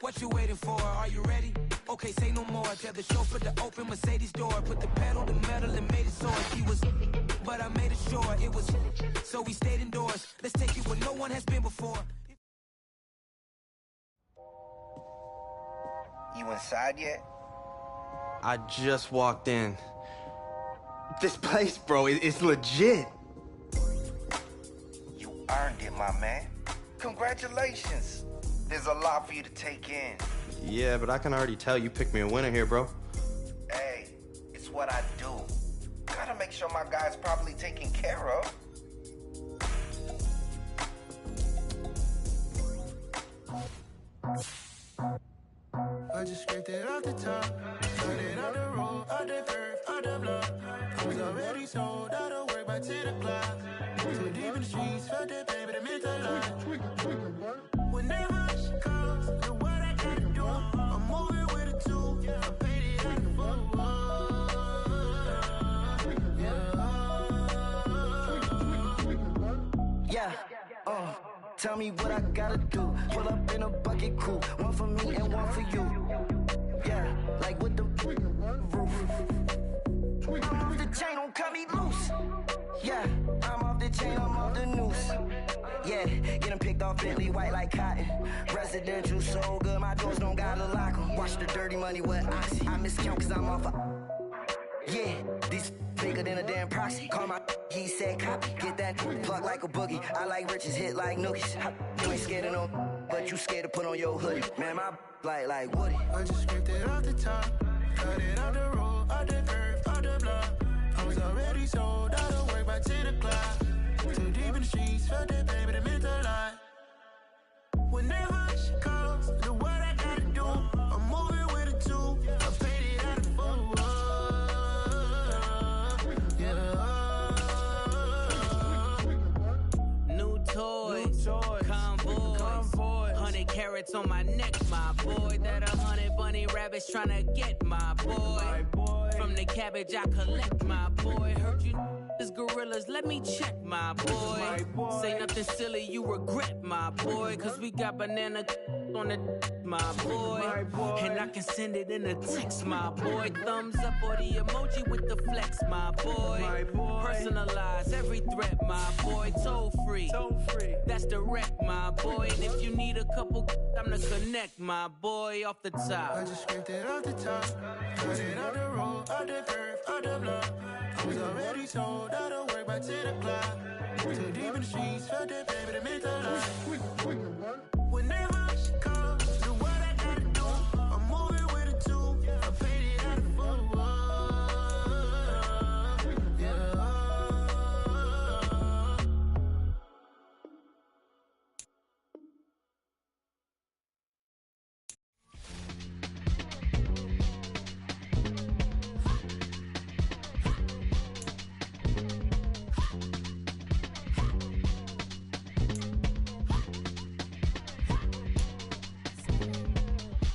What you waiting for? Are you ready? Okay, say no more. Tell the chauffeur to open Mercedes door. Put the pedal to metal and made it soar. He was, but I made it sure it was. So we stayed indoors. Let's take it where no one has been before. You inside yet? I just walked in. This place, bro, it's legit. You earned it, my man. Congratulations. There's a lot for you to take in. Yeah, but I can already tell you picked me a winner here, bro. Hey, it's what I do. Gotta make sure my guy's properly taken care of. I just scraped it off the top, cut it on the road, on the curve, on the block. I was already sold, out of work by 10 o'clock. Too deep in the streets, felt that baby, that meant a lot. Whenever she calls, know what I gotta do. I'm moving with a two, I paid it out the phone. Yeah, tell me what I gotta do. Pull up in a bucket crew, one for me and one for you. Yeah, like with the roof. I'm off the chain, don't cut me loose. Yeah, I'm off the chain, I'm off the noose. Yeah, get them picked off Bentley white like cotton. Residential so good, my doors don't gotta lock them. Watch the dirty money with Oxy. I miscount cause I'm off a... Yeah, these bigger than a damn proxy. Call my he said copy. Get that plug like a boogie. I like riches, hit like nookies. You ain't scared of no, but you scared to put on your hoodie. Man, my like Woody. I just scraped it off the top, cut it on the road, on the curve, on the block. I was already sold, out of work by 10 o'clock. Too deep in the streets, felt that baby, that meant a lot. Whenever she calls, know what I gotta do. I'm moving with a two, I paid it out of phone. New toys, convoys, 100 carats on my neck, my boy. That 100 bunny rabbits tryna get my boy. From the cabbage I collect, my boy. Heard you is gorillas, let me check, my boy. Say nothing silly, you regret, my boy. Cause we got banana on the my boy. And I can send it in a text, my boy. Thumbs up or the emoji with the flex, my boy. Personalize every threat, my boy. Toll free, that's direct, my boy. And if you need a couple, I'm to connect, my boy, off the top. I just scraped it off the top, cut it on the road, on the curve, on the block. I was already sold, out of work right back to the clock. Too deep in the streets, felt that baby, the mental life. Whenever she calls, do what I gotta do. I'm moving with a two. I paid it out of full.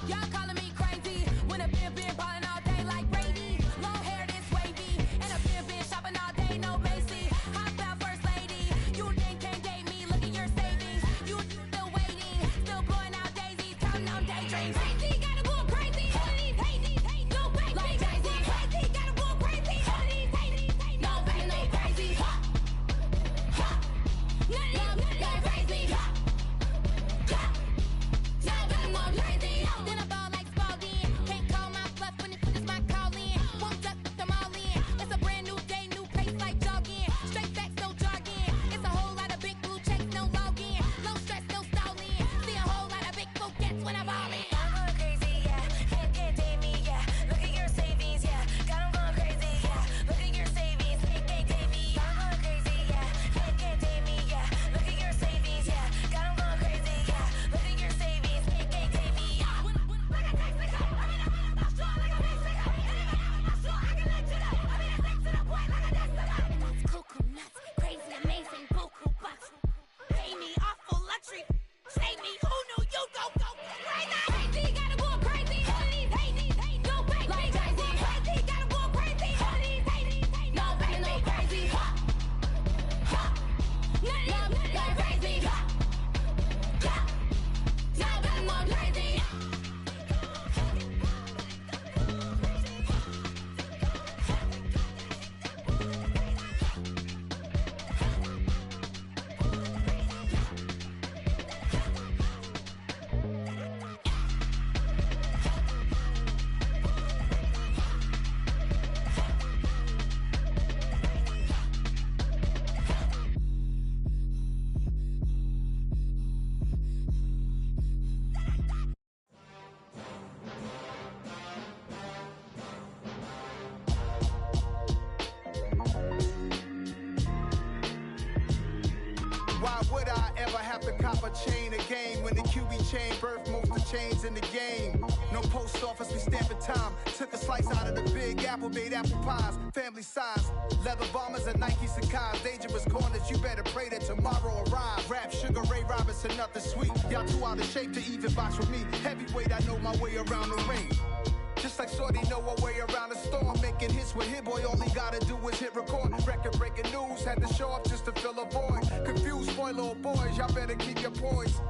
Y'all calling me crazy when a been ballin' all day like Brady. Long hair this wavy, and a been shopping all day, no Macy. Hot about first lady, you think can't date me? Look at your savings, you still waiting, still blowing out daisies, counting on daydreams. Crazy, gotta go crazy. All of these hate, no way. Like crazy, gotta go crazy. All of these hate, no way, no crazy. None of them like crazy. Then I ball like Spalding. Can't call my bluff when it is my calling. Won't duck them all in. It's a brand new day, new pace like jogging. Straight facts, no jargon. It's a whole lot of big blue checks, no login. Low stress, no stalling. See a whole lot of big forgets when I ball in. I'm going crazy, yeah. Can't date me, yeah. Look at your savings, yeah. Got 'em going crazy, yeah. Look at your savings, can't date me. I'm going crazy, yeah. Can't date me, yeah. Look at your savings, yeah. Got 'em going crazy, yeah. Look at your savings, can't date me. Cuckoo nuts, crazy, amazing, buku bucks. Pay me awful luxury. Save me, who knew you go crazy? Crazy, gotta go crazy. All of these hate, no way. Like crazy, gotta go crazy. All of these hate, no way, no crazy. None of them like crazy. Now I'm more crazy. Why would I ever have to cop a chain again when the QB chain birthed most of chains in the game? No post office, we stamping time. Took a slice out of the big apple, made apple pies, family size. Leather bombers and Nike Sacai's. Dangerous corners, you better pray that tomorrow arrives. Rap, Sugar Ray Robinson, nothing sweet. Y'all too out of shape to even box with me. Heavyweight, I know my way around the ring. Just like Shorty know her way around the storm. Making hits with Hit Boy, all he gotta do is hit record. Record breaking news, had to show up just to fill a void. Confused, spoiled little boys, y'all better keep your poise.